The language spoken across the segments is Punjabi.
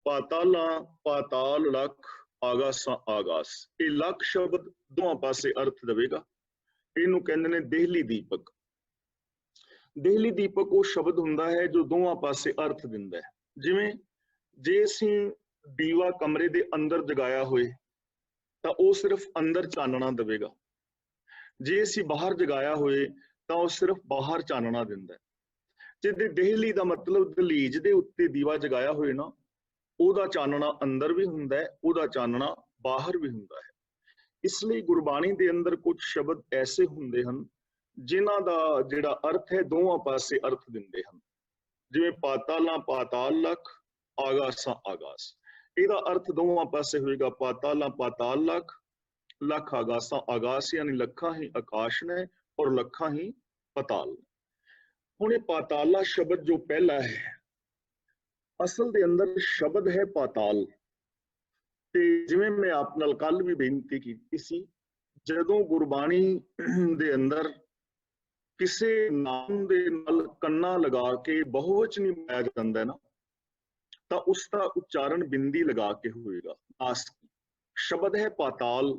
पाताला पाताल लख आगासा आगास, ये लख शब्द दोवां पासे अर्थ देवेगा। इनू कहंदे ने देहली दीपक। देहली दीपक वो शब्द हुंदा है जो दोवां पासे अर्थ दिंदा है। जिवें जे असीं दीवा कमरे दे अंदर जगाया होए तां वो सिर्फ अंदर चानना देवेगा, जे असीं बाहर जगाया होए तां वो सिर्फ बाहर चानना दिंदा है। जे देहली दा मतलब दहलीज दे उत्ते दीवा जगाया होए ना, ओदा चानना अंदर भी हुंदा है, ओदा चानना बाहर भी हुंदा है। इसलिए गुरबाणी दे अंदर कुछ शब्द ऐसे हुंदे हन जिन्हां दा जिहड़ा अर्थ है दोवां पासे अर्थ दिंदे हन। जिवें पाताला पाताल लख आगासा आगास, इहदा अर्थ दोवां पासे होएगा पाताला पाताल लख, लख आगासा आगास, यानी लखां ही आकाश ने और लखां ही पताल। हुण ये पाताला शब्द जो पहला है, असल दे अंदर शब्द है पाताल। ते जिवें मैं आप नाल कल भी बेनती कीती सी, जदों गुरबाणी दे अंदर किसे नाम दे नाल कन्ना लगा के बहुवचनी बनाया जांदा है ना, तां उसका उच्चारण बिंदी लगा के होएगा। आस्की शब्द है पाताल,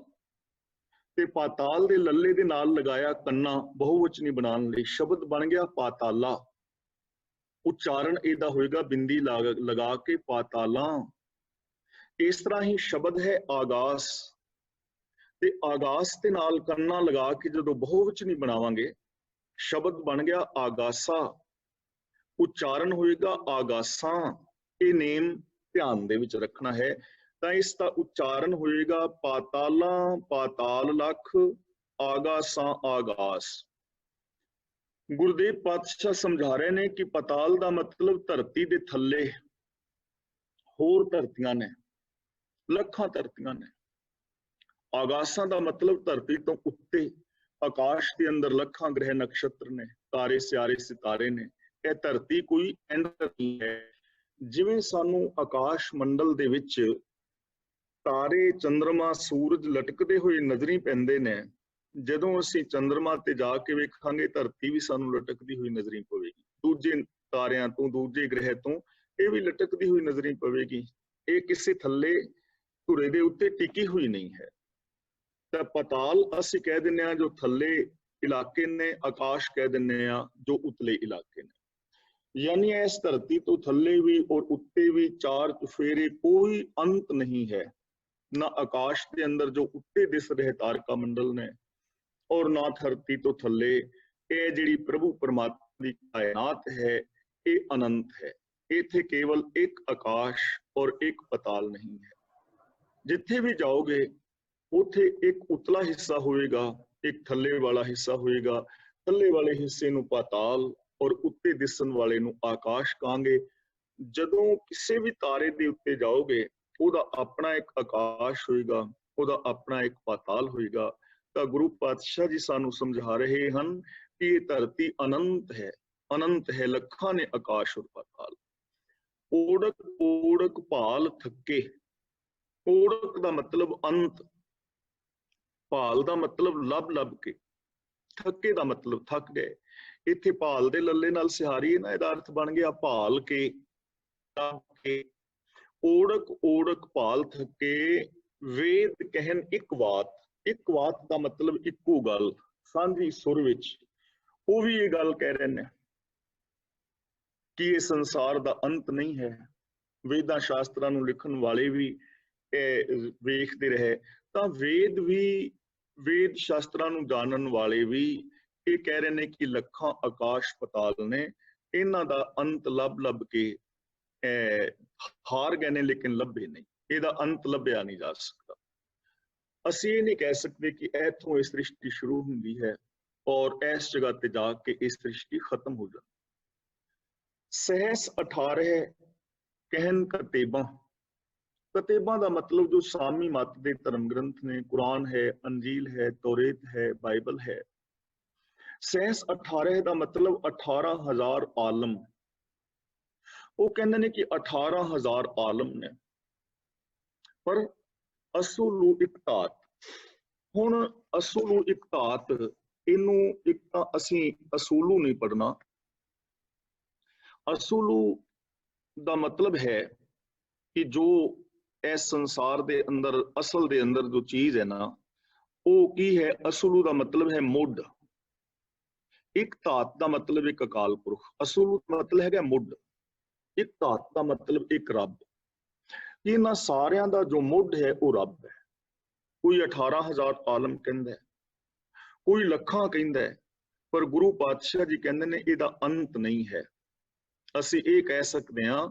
ते पाताल दे लल्ले दे नाल लगाया कन्ना बहुवचनी बनाने लई, शब्द बन गया पाताला। उच्चारण इहदा होएगा बिंदी लगा के पाताला। इस तरह ही शब्द है आगास, ते आगास दे नाल कन्ना लगा के जदों बहुवचनी बनावांगे शब्द बन गया आगासा। उच्चारण होएगा आगासा। ये नेम ध्यान दे विच रखना है। तां इसका उच्चारण होएगा पाताला पाताल लख आगासा आगास। गुरुदेव पातशाह समझा रहे ने कि पताल दा मतलब धरती दे थल्ले होर धरतियां ने, लखां धरतियां ने। आगासां दा मतलब धरती तो उत्ते, आकाश के अंदर लखां ग्रह नक्षत्र ने, तारे सियारे सितारे ने। यह धरती कोई एंड नहीं है। जिवें सानू आकाश मंडल दे विच तारे चंद्रमा सूरज लटकते हुए नजरी पैंदे ने, जदों असीं चंद्रमा ते जाके वेखांगे धरती भी सानू लटकदी हुई नजरी पवेगी। दूजे तारियां तो दूजे ग्रह तो ये भी लटकदी हुई नजरी पवेगी। ये किसी थल्ले धुरे दे उत्ते टिकी हुई नहीं है। तां पताल असीं कह दिंदे आ जो थल्ले इलाके ने, आकाश कह दिंदे आ जो उतले इलाके ने। यानी इस धरती तो थल्ले भी और उत्ते भी चार चुफेरे कोई अंत नहीं है। ना आकाश के अंदर जो उत्ते दिस रहे तारका मंडल ने, और ना धरती तो थल्ले ये जिहड़ी प्रभु परमात्मा की कायनात है ये अनंत है। इत्थे केवल एक आकाश और एक पताल नहीं है। जिथे भी जाओगे उथे एक उतला हिस्सा होएगा, एक थल्ले वाला हिस्सा होएगा। थल्ले वाले हिस्से नूं पाताल और उत्ते दिसन वाले नूं आकाश कहांगे। जदों किसी भी तारे दे उत्ते जाओगे ਉਹਦਾ अपना एक आकाश होएगा, ਉਹਦਾ अपना एक पाताल होएगा। तो गुरु पातशाह जी सानू समझा रहे हैं कि ये धरती अनंत है, अनंत है, लखां ने आकाश और पाताल। ओड़क ओड़क भाल थके, ओड़क दा मतलब अंत, भाल दा मतलब लब लब के, थके दा मतलब थक गए। इत्थे भाल दे लल्ले नाल सिहारी है ना, इहदा अर्थ बन गया भाल के, तप के। ओड़क ओड़क भाल थके वेद कहन एक बात। एक बात का मतलब इक्को गल, सांझी सुर विच। वो भी ये गल कह रहे हैं कि ये संसार का अंत नहीं है। वेदां शास्त्रां नूं लिखण वाले भी वेखते रहे तां वेद भी, वेद शास्त्रां नूं जानन वाले भी ये कह रहे हैं कि लखां आकाश पताल ने, इन्हां दा अंत लभ लभ के हार गए ने लेकिन लभे नहीं। ਇਹਦਾ अंत ਲੱਭਿਆ नहीं जा सकता। ਅਸੀਂ ਇਹ नहीं कह सकते कि इथों ये सृष्टि शुरू होंदी है और इस जगह ते जाके ये सृष्टि खत्म हो जाती। सहस 18 कहन कतेबां। कतेबां का मतलब जो सामी मत के धर्म ग्रंथ ने, कुरान है, अंजील है, तौरेत है, बाइबल है। सहस 18 का मतलब 18,000 आलम। वो कहते हैं कि 18,000 आलम ने, पर असुलु इकतात। हुण असुलु इकतात इनू एक तां असीं असुलू नहीं पढ़ना। असुलू दा मतलब है कि जो इस संसार दे अंदर असल दे अंदर जो चीज है ना वो की है, असलू का मतलब है मुड। एक धात का मतलब एक अकाल पुरख, असलू का मतलब है मुड। एक धात का मतलब एक रब। इन्हां सारियां दा जो मुड है वो रब है। कोई 18,000 आलम कहंदा है, कोई लखां कहंदा है, पर गुरु पातशाह जी कहंदे ने इहदा अंत नहीं है। ਅਸੀਂ ਇਹ ਕਹਿ ਸਕਦੇ ਹਾਂ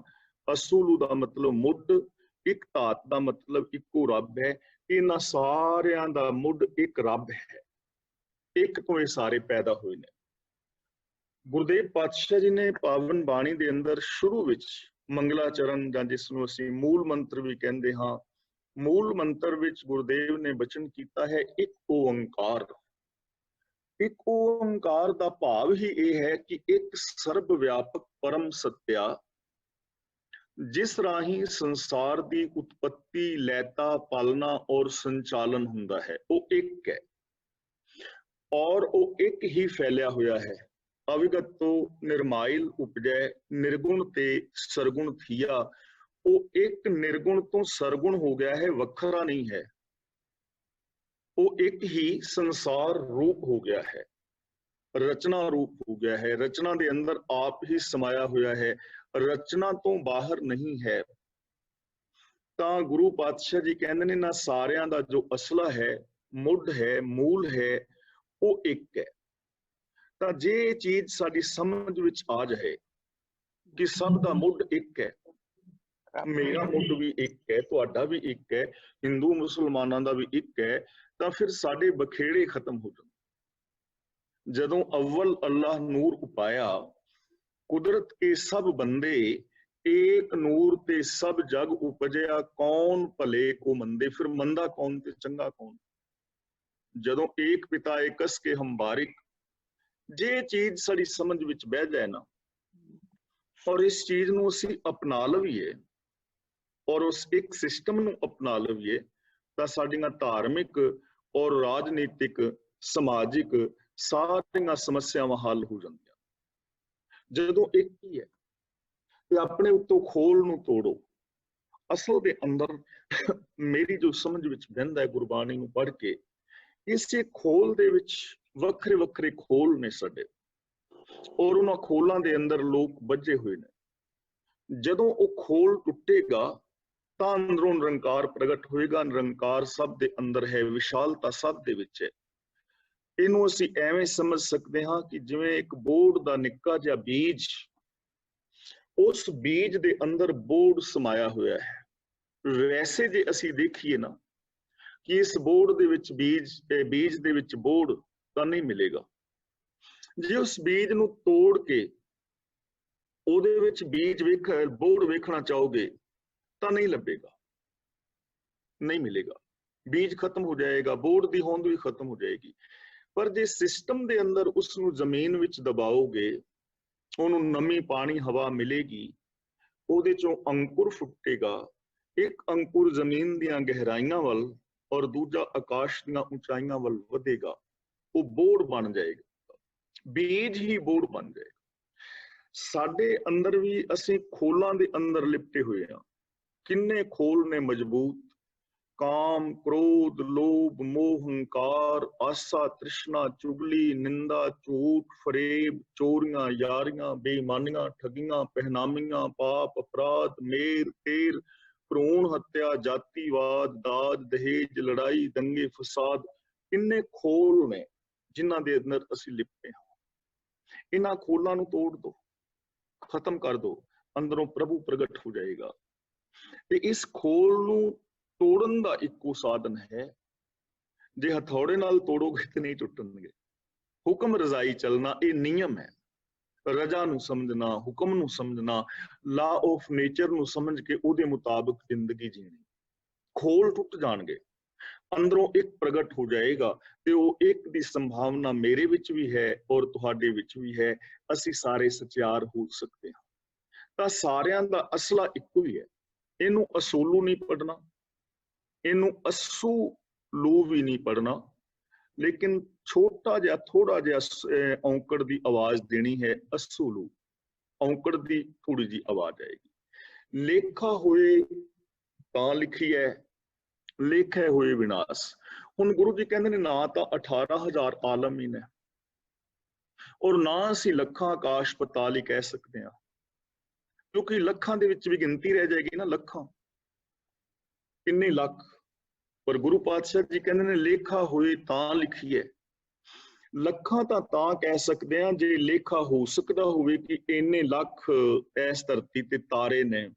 ਅਸੂਲੂ ਦਾ ਮਤਲਬ ਮੁੱਢ, ਇੱਕ ਧਾਤ ਦਾ ਮਤਲਬ ਇੱਕੋ ਰੱਬ ਹੈ। ਇਹਨਾਂ ਸਾਰਿਆਂ ਦਾ ਮੁੱਢ ਇੱਕ ਰੱਬ ਹੈ, ਇੱਕ ਤੋਂ ਇਹ ਸਾਰੇ ਪੈਦਾ ਹੋਏ ਨੇ। ਗੁਰਦੇਵ ਪਾਤਸ਼ਾਹ ਜੀ ਨੇ ਪਾਵਨ ਬਾਣੀ ਦੇ ਅੰਦਰ ਸ਼ੁਰੂ ਵਿੱਚ ਮੰਗਲਾਚਰਨ, ਜਾਂ ਜਿਸ ਨੂੰ ਅਸੀਂ ਮੂਲ ਮੰਤਰ ਵੀ ਕਹਿੰਦੇ ਹਾਂ, ਮੂਲ ਮੰਤਰ ਵਿੱਚ ਗੁਰਦੇਵ ਨੇ ਬਚਨ ਕੀਤਾ ਹੈ ਇੱਕ ਓੰਕਾਰ। ਇੱਕ ਓੰਕਾਰ ਦਾ ਭਾਵ ਹੀ ਇਹ ਹੈ ਕਿ ਇੱਕ ਸਰਬ ਵਿਆਪਕ ਪਰਮ ਸੱਤਿਆ, ਜਿਸ ਰਾਹੀਂ ਸੰਸਾਰ ਦੀ ਉਤਪत्ति, ਲੈਤਾ, ਪਾਲਣਾ ਔਰ ਸੰਚਾਲਨ ਹੁੰਦਾ ਹੈ, ਉਹ ਇੱਕ ਹੈ ਔਰ ਉਹ ਇੱਕ ਹੀ ਫੈਲਿਆ ਹੋਇਆ ਹੈ। ਅਵਿਗਤ ਤੋਂ ਨਿਰਮਾਇਲ ਉਪਜੈ, ਨਿਰਗੁਣ ਤੇ ਸਰਗੁਣ ਥੀਆ। ਉਹ ਇੱਕ ਨਿਰਗੁਣ ਤੋਂ ਸਰਗੁਣ ਹੋ ਗਿਆ ਹੈ, ਵੱਖਰਾ ਨਹੀਂ ਹੈ। ਉਹ ਇੱਕ ਹੀ ਸੰਸਾਰ ਰੂਪ ਹੋ ਗਿਆ ਹੈ, रचना रूप हो गया है। रचना के अंदर आप ही समाया हुआ है, रचना तो बाहर नहीं है। तो गुरु पातशाह जी कहते हैं ना सारियां दा जो असला है, मुढ़ है, मूल है, वो एक है। तो जे चीज साडी समझ विच आ जाए कि सब दा मुढ़ एक है, मेरा मुढ़ भी एक है, तुहाडा भी एक है, हिंदू मुसलमानां दा भी एक है, तो फिर साडे बखेड़े खत्म हो जाते। जदों अव्वल अल्लाह नूर उपाया, कुदरत के सब बंदे एक नूर ते सब जग उपजया, कौन भले को मंदे। फिर मंदा कौन ते चंगा कौन। जदों एक पिता एकस के हम बारिक, जे चीज साडी समझ विच बह जाए ना और इस चीज नूं असीं अपना लवीए और उस एक सिस्टम नूं अपना लवीए, तां साडीआं धार्मिक और राजनीतिक, समाजिक सारियां समस्यावां हल हो जांदियां। जदों एक ही है ते अपने उत्तों खोल नूं तोड़ो। असल दे अंदर मेरी जो समझ विच बहिंदा है गुरबाणी नूं पढ़ के, इसे खोल दे विच वखरे वखरे खोल ने साडे, और उन्हां खोलां दे अंदर लोक बझे हुए ने। जदों वो खोल टुटेगा तां अंदरों निरंकार प्रगट होएगा। निरंकार सब दे अंदर है, विशालता सब दे विच है। ਇਹਨੂੰ ਅਸੀਂ ਐਵੇਂ ਸਮਝ ਸਕਦੇ ਹਾਂ ਕਿ ਜਿਵੇਂ ਇੱਕ ਬੋੜ ਦਾ ਨਿੱਕਾ ਜਿਹਾ ਬੀਜ, ਉਸ ਬੀਜ ਦੇ ਅੰਦਰ ਬੋੜ ਸਮਾਇਆ ਹੋਇਆ ਹੈ। ਵੈਸੇ ਜੇ ਅਸੀਂ ਦੇਖੀਏ ਨਾ ਕਿ ਇਸ ਬੋੜ ਦੇ ਵਿੱਚ ਬੀਜ ਦੇ ਵਿੱਚ ਬੋੜ ਤਾਂ ਨਹੀਂ ਮਿਲੇਗਾ। ਜੇ ਉਸ ਬੀਜ ਨੂੰ ਤੋੜ ਕੇ ਉਹਦੇ ਵਿੱਚ ਬੋੜ ਵੇਖਣਾ ਚਾਹੋਗੇ ਤਾਂ ਨਹੀਂ ਲੱਭੇਗਾ, ਨਹੀਂ ਮਿਲੇਗਾ। ਬੀਜ ਖਤਮ ਹੋ ਜਾਏਗਾ, ਬੋੜ ਦੀ ਹੋਂਦ ਵੀ ਖਤਮ ਹੋ ਜਾਏਗੀ। पर जे सिस्टम दे अंदर उसनूं जमीन विच दबाओगे, उहनूं नमी पानी हवा मिलेगी, ਉਹਦੇ ਚੋਂ अंकुर फुटेगा। एक अंकुर जमीन दीआं गहराइयां वल और दूजा आकाश दीआं ऊंचाइयां वल वधेगा, वो बोड़ बन जाएगा, बीज ही बोड़ बन जाएगा। साडे अंदर भी असीं खोलां दे अंदर लिपटे हुए हां। किन्ने खोल ने मजबूत, काम, क्रोध, लोभ, मोह, हंकार, आसा, तृष्णा, चुगली, निंदा, झूठ, फरेब, चोरियां, यारियां, बेईमानियां, ठगियां, पहनामियां, पाप, अपराध, मेर, तेर, भ्रूण हत्या, जातिवाद, दाज, दहेज, लड़ाई, दंगे, फसाद। किन्ने खोल ने जिन्हां दे अंदर असीं लिपटे हां। इन्हां खोलां नूं तोड़ दो, खत्म कर दो, अंदरों प्रभु प्रगट हो जाएगा। ते इस खोल नूं ਤੋੜਨ ਦਾ ਇੱਕੋ ਸਾਧਨ ਹੈ। ਜੇ ਹਥੌੜੇ ਨਾਲ ਤੋੜੋਗੇ ਤੇ ਨਹੀਂ ਟੁੱਟਣਗੇ। ਹੁਕਮ ਰਜ਼ਾਈ ਚੱਲਣਾ ਇਹ ਨਿਯਮ ਹੈ। ਰਜਾ ਨੂੰ ਸਮਝਣਾ, ਹੁਕਮ ਨੂੰ ਸਮਝਣਾ, ਲਾ ਆਫ ਨੇਚਰ ਨੂੰ ਸਮਝ ਕੇ ਉਹਦੇ ਮੁਤਾਬਕ ਜ਼ਿੰਦਗੀ ਜੀਣੀ। ਖੋਲ ਟੁੱਟ ਜਾਣਗੇ, ਅੰਦਰੋਂ ਇੱਕ ਪ੍ਰਗਟ ਹੋ ਜਾਏਗਾ ਤੇ ਉਹ ਇੱਕ ਦੀ ਸੰਭਾਵਨਾ ਮੇਰੇ ਵਿੱਚ ਵੀ ਹੈ ਔਰ ਤੁਹਾਡੇ ਵਿੱਚ ਵੀ ਹੈ। ਅਸੀਂ ਸਾਰੇ ਸਚਿਆਰ ਹੋ ਸਕਦੇ ਹਾਂ। ਤਾਂ ਸਾਰਿਆਂ ਦਾ ਅਸਲਾ ਇੱਕੋ ਹੀ ਹੈ। ਇਹਨੂੰ ਅਸੂਲੂ ਨਹੀਂ ਪੜਨਾ, ਇਹਨੂੰ ਅਸੂ ਲੂ ਵੀ ਨਹੀਂ ਪੜਨਾ, ਲੇਕਿਨ ਛੋਟਾ ਜਿਹਾ ਥੋੜਾ ਜਿਹਾ ਔਂਕੜ ਦੀ ਆਵਾਜ਼ ਦੇਣੀ ਹੈ। ਅਸੂ ਲੂ ਔਂਕੜ ਦੀ ਥੋੜੀ ਜਿਹੀ ਆਵਾਜ਼ ਆਏਗੀ। ਲੇਖਾ ਹੋਏ ਤਾਂ ਲਿਖੀਐ, ਲੇਖੇ ਹੋਏ ਵਿਨਾਸ਼। ਹੁਣ ਗੁਰੂ ਜੀ ਕਹਿੰਦੇ ਨੇ ਨਾ ਤਾਂ 18,000 ਆਲਮ ਹੀ ਨੇ ਔਰ ਨਾ ਅਸੀਂ ਲੱਖਾਂ ਆਕਾਸ਼ ਪਤਾਲ ਹੀ ਕਹਿ ਸਕਦੇ ਹਾਂ, ਕਿਉਂਕਿ ਲੱਖਾਂ ਦੇ ਵਿੱਚ ਵੀ ਗਿਣਤੀ ਰਹਿ ਜਾਏਗੀ ਨਾ, ਲੱਖਾਂ ਕਿੰਨੇ ਲੱਖ। ਪਰ ਗੁਰੂ ਪਾਤਸ਼ਾਹ ਜੀ ਕਹਿੰਦੇ ਨੇ ਲੇਖਾ ਹੋਏ ਤਾਂ ਲਿਖੀਐ। ਲੱਖਾਂ ਤਾਂ ਕਹਿ ਸਕਦੇ ਹਾਂ ਜੇ ਲੇਖਾ ਹੋ ਸਕਦਾ ਹੋਵੇ ਕਿ ਇੰਨੇ ਲੱਖ ਇਸ ਧਰਤੀ ਤੇ ਤਾਰੇ ਨੇ,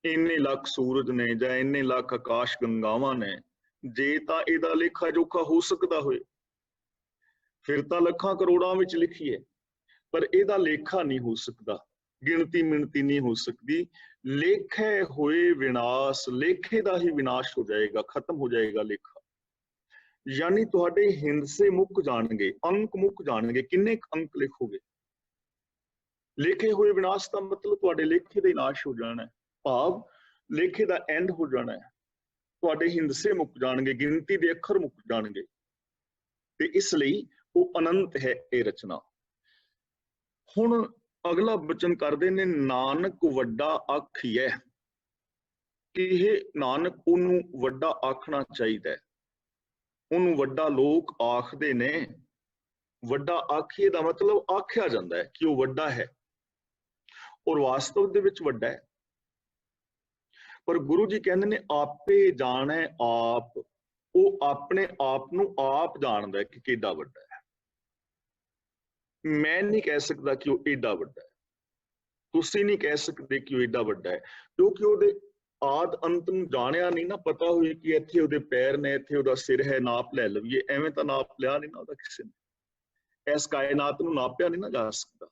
ਇੰਨੇ ਲੱਖ ਸੂਰਜ ਨੇ, ਜਾਂ ਇੰਨੇ ਲੱਖ ਆਕਾਸ਼ ਗੰਗਾਵਾਂ ਨੇ। ਜੇ ਤਾਂ ਇਹਦਾ ਲੇਖਾ ਜੋਖਾ ਹੋ ਸਕਦਾ ਹੋਏ ਫਿਰ ਤਾਂ ਲੱਖਾਂ ਕਰੋੜਾਂ ਵਿੱਚ ਲਿਖੀਏ, ਪਰ ਇਹਦਾ ਲੇਖਾ ਨਹੀਂ ਹੋ ਸਕਦਾ, ਗਿਣਤੀ ਮਿਣਤੀ ਨਹੀਂ ਹੋ ਸਕਦੀ। ਲੇਖੇ ਹੋਏ ਵਿਨਾਸ਼, ਲੇਖੇ ਦਾ ਹੀ ਵਿਨਾਸ਼ ਹੋ ਜਾਏਗਾ, ਖਤਮ ਹੋ ਜਾਏਗਾ ਲੇਖਾ। ਯਾਨੀ ਤੁਹਾਡੇ ਹਿੰਸੇ ਮੁੱਕ ਜਾਣਗੇ, ਅੰਕ ਮੁੱਕ ਜਾਣਗੇ। ਕਿੰਨੇ ਅੰਕ ਲਿਖੋਗੇ? ਲੇਖੇ ਹੋਏ ਵਿਨਾਸ਼ ਦਾ ਮਤਲਬ ਤੁਹਾਡੇ ਲੇਖੇ ਦਾ ਨਾਸ਼ ਹੋ ਜਾਣਾ ਹੈ, ਭਾਵ ਲੇਖੇ ਦਾ ਐਂਡ ਹੋ ਜਾਣਾ ਹੈ। ਤੁਹਾਡੇ ਹਿੰਸੇ ਮੁੱਕ ਜਾਣਗੇ, ਗਿਣਤੀ ਦੇ ਅੱਖਰ ਮੁੱਕ ਜਾਣਗੇ। ਤੇ ਇਸ ਲਈ ਉਹ ਅਨੰਤ ਹੈ ਇਹ ਰਚਨਾ। ਹੁਣ ਅਗਲਾ ਬਚਨ ਕਰਦੇ ਨੇ ਨਾਨਕ ਵੱਡਾ ਆਖੀਐ, ਕਿ ਇਹ ਨਾਨਕ ਉਹਨੂੰ ਵੱਡਾ ਆਖਣਾ ਚਾਹੀਦਾ ਹੈ, ਉਹਨੂੰ ਵੱਡਾ ਲੋਕ ਆਖਦੇ ਨੇ। ਵੱਡਾ ਆਖੀਏ ਦਾ ਮਤਲਬ ਆਖਿਆ ਜਾਂਦਾ ਹੈ ਕਿ ਉਹ ਵੱਡਾ ਹੈ, ਔਰ ਵਾਸਤਵ ਦੇ ਵਿੱਚ ਵੱਡਾ ਹੈ। ਪਰ ਗੁਰੂ ਜੀ ਕਹਿੰਦੇ ਨੇ ਆਪੇ ਜਾਣੈ ਆਪ, ਉਹ ਆਪਣੇ ਆਪ ਨੂੰ ਆਪ ਜਾਣਦਾ ਹੈ ਕਿ ਕਿੱਡਾ ਵੱਡਾ ਹੈ। ਮੈਂ ਨਹੀਂ ਕਹਿ ਸਕਦਾ ਕਿ ਉਹ ਏਡਾ ਵੱਡਾ ਹੈ, ਤੁਸੀਂ ਨਹੀਂ ਕਹਿ ਸਕਦੇ ਕਿ ਉਹ ਏਡਾ ਵੱਡਾ ਹੈ, ਕਿਉਂਕਿ ਉਹਦੇ ਆਦ ਅੰਤ ਨੂੰ ਜਾਣਿਆ ਨਹੀਂ ਨਾ। ਪਤਾ ਹੋਈ ਕਿ ਇੱਥੇ ਉਹਦੇ ਪੈਰ ਨੇ, ਇੱਥੇ ਉਹਦਾ ਸਿਰ ਹੈ, ਨਾਪ ਲੈ ਲਈਏ, ਐਵੇਂ ਤਾਂ ਨਾਪ ਲਿਆ ਨਹੀਂ ਨਾ ਉਹਦਾ ਕਿਸੇ ਨੇ। ਇਸ ਕਾਇਨਾਤ ਨੂੰ ਨਾਪਿਆ ਨਹੀਂ ਨਾ ਜਾ ਸਕਦਾ।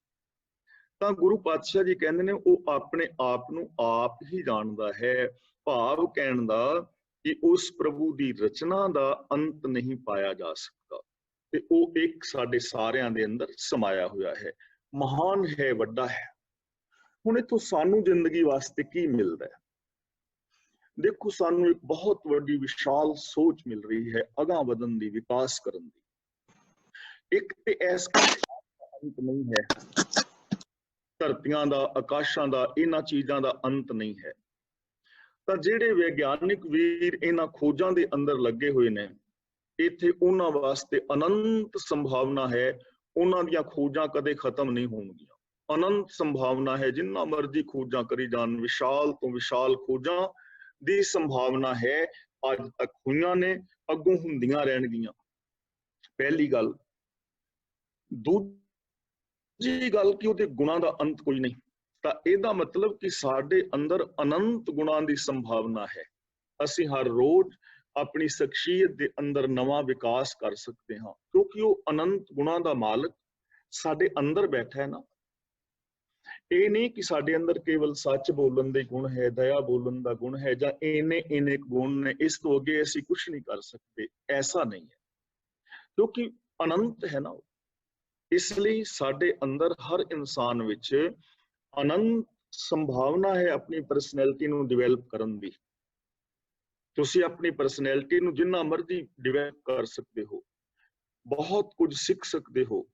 ਤਾਂ ਗੁਰੂ ਪਾਤਸ਼ਾਹ ਜੀ ਕਹਿੰਦੇ ਨੇ ਉਹ ਆਪਣੇ ਆਪ ਨੂੰ ਆਪ ਹੀ ਜਾਣਦਾ ਹੈ। ਭਾਵ ਕਹਿਣ ਦਾ ਕਿ ਉਸ ਪ੍ਰਭੂ ਦੀ ਰਚਨਾ ਦਾ ਅੰਤ ਨਹੀਂ ਪਾਇਆ ਜਾ ਸਕਦਾ, ਤੇ ਉਹ ਇੱਕ ਸਾਡੇ ਸਾਰਿਆਂ ਦੇ ਅੰਦਰ ਸਮਾਇਆ ਹੋਇਆ ਹੈ, ਮਹਾਨ ਹੈ, ਵੱਡਾ ਹੈ। ਹੁਣ ਇੱਥੋਂ ਸਾਨੂੰ ਜ਼ਿੰਦਗੀ ਵਾਸਤੇ ਕੀ ਮਿਲਦਾ ਹੈ? ਦੇਖੋ, ਸਾਨੂੰ ਇੱਕ ਬਹੁਤ ਵੱਡੀ ਵਿਸ਼ਾਲ ਸੋਚ ਮਿਲ ਰਹੀ ਹੈ, ਅਗਾਂਹ ਵਧਣ ਦੀ, ਵਿਕਾਸ ਕਰਨ ਦੀ। ਇੱਕ ਤੇ ਐਸਾ ਅੰਤ ਨਹੀਂ ਹੈ, ਧਰਤੀਆਂ ਦਾ, ਆਕਾਸ਼ਾਂ ਦਾ, ਇਹਨਾਂ ਚੀਜ਼ਾਂ ਦਾ ਅੰਤ ਨਹੀਂ ਹੈ। ਤਾਂ ਜਿਹੜੇ ਵਿਗਿਆਨਿਕ ਵੀਰ ਇਹਨਾਂ ਖੋਜਾਂ ਦੇ ਅੰਦਰ ਲੱਗੇ ਹੋਏ ਨੇ, ਇੱਥੇ ਉਹਨਾਂ ਵਾਸਤੇ ਅਨੰਤ ਸੰਭਾਵਨਾ ਹੈ। ਉਹਨਾਂ ਦੀਆਂ ਖੋਜਾਂ ਕਦੇ ਖਤਮ ਨਹੀਂ ਹੋਣਗੀਆਂ, ਅਨੰਤ ਸੰਭਾਵਨਾ ਹੈ। ਜਿੰਨਾ ਮਰਜ਼ੀ ਖੋਜਾਂ ਕਰੀ ਜਾਣ, ਵਿਸ਼ਾਲ ਤੋਂ ਵਿਸ਼ਾਲ ਖੋਜਾਂ ਦੀ ਸੰਭਾਵਨਾ ਹੈ। ਅੱਜ ਤੱਕ ਹੋਈਆਂ ਨੇ, ਅੱਗੋਂ ਹੁੰਦੀਆਂ ਰਹਿਣਗੀਆਂ। ਪਹਿਲੀ ਗੱਲ। ਦੂਜੀ ਗੱਲ ਕਿ ਉਹਦੇ ਗੁਣਾਂ ਦਾ ਅੰਤ ਕੋਈ ਨਹੀਂ। ਤਾਂ ਇਹਦਾ ਮਤਲਬ ਕਿ ਸਾਡੇ ਅੰਦਰ ਅਨੰਤ ਗੁਣਾਂ ਦੀ ਸੰਭਾਵਨਾ ਹੈ। ਅਸੀਂ ਹਰ ਰੋਜ਼ ਆਪਣੀ ਸ਼ਖਸੀਅਤ ਦੇ ਅੰਦਰ ਨਵਾਂ ਵਿਕਾਸ ਕਰ ਸਕਦੇ ਹਾਂ, ਕਿਉਂਕਿ ਉਹ ਅਨੰਤ ਗੁਣਾਂ ਦਾ ਮਾਲਕ ਸਾਡੇ ਅੰਦਰ ਬੈਠਾ ਹੈ ਨਾ। ਇਹ ਨਹੀਂ ਕਿ ਸਾਡੇ ਅੰਦਰ ਕੇਵਲ ਸੱਚ ਬੋਲਣ ਦੇ ਗੁਣ ਹੈ, ਦਇਆ ਬੋਲਣ ਦਾ ਗੁਣ ਹੈ, ਜਾਂ ਇੰਨੇ ਗੁਣ ਨੇ, ਇਸ ਤੋਂ ਅੱਗੇ ਅਸੀਂ ਕੁਝ ਨਹੀਂ ਕਰ ਸਕਦੇ। ਐਸਾ ਨਹੀਂ ਹੈ, ਕਿਉਂਕਿ ਅਨੰਤ ਹੈ ਨਾ। ਇਸ ਲਈ ਸਾਡੇ ਅੰਦਰ ਹਰ ਇਨਸਾਨ ਵਿੱਚ ਅਨੰਤ ਸੰਭਾਵਨਾ ਹੈ ਆਪਣੀ ਪਰਸਨੈਲਿਟੀ ਨੂੰ ਡਿਵੈਲਪ ਕਰਨ ਦੀ। ਤੁਸੀਂ ਆਪਣੀ ਪਰਸਨੈਲਿਟੀ ਨੂੰ ਜਿੰਨਾ ਮਰਜ਼ੀ ਡਿਵੈਲਪ ਕਰ ਸਕਦੇ ਹੋ, ਬਹੁਤ ਕੁਝ ਸਿੱਖ ਸਕਦੇ ਹੋ।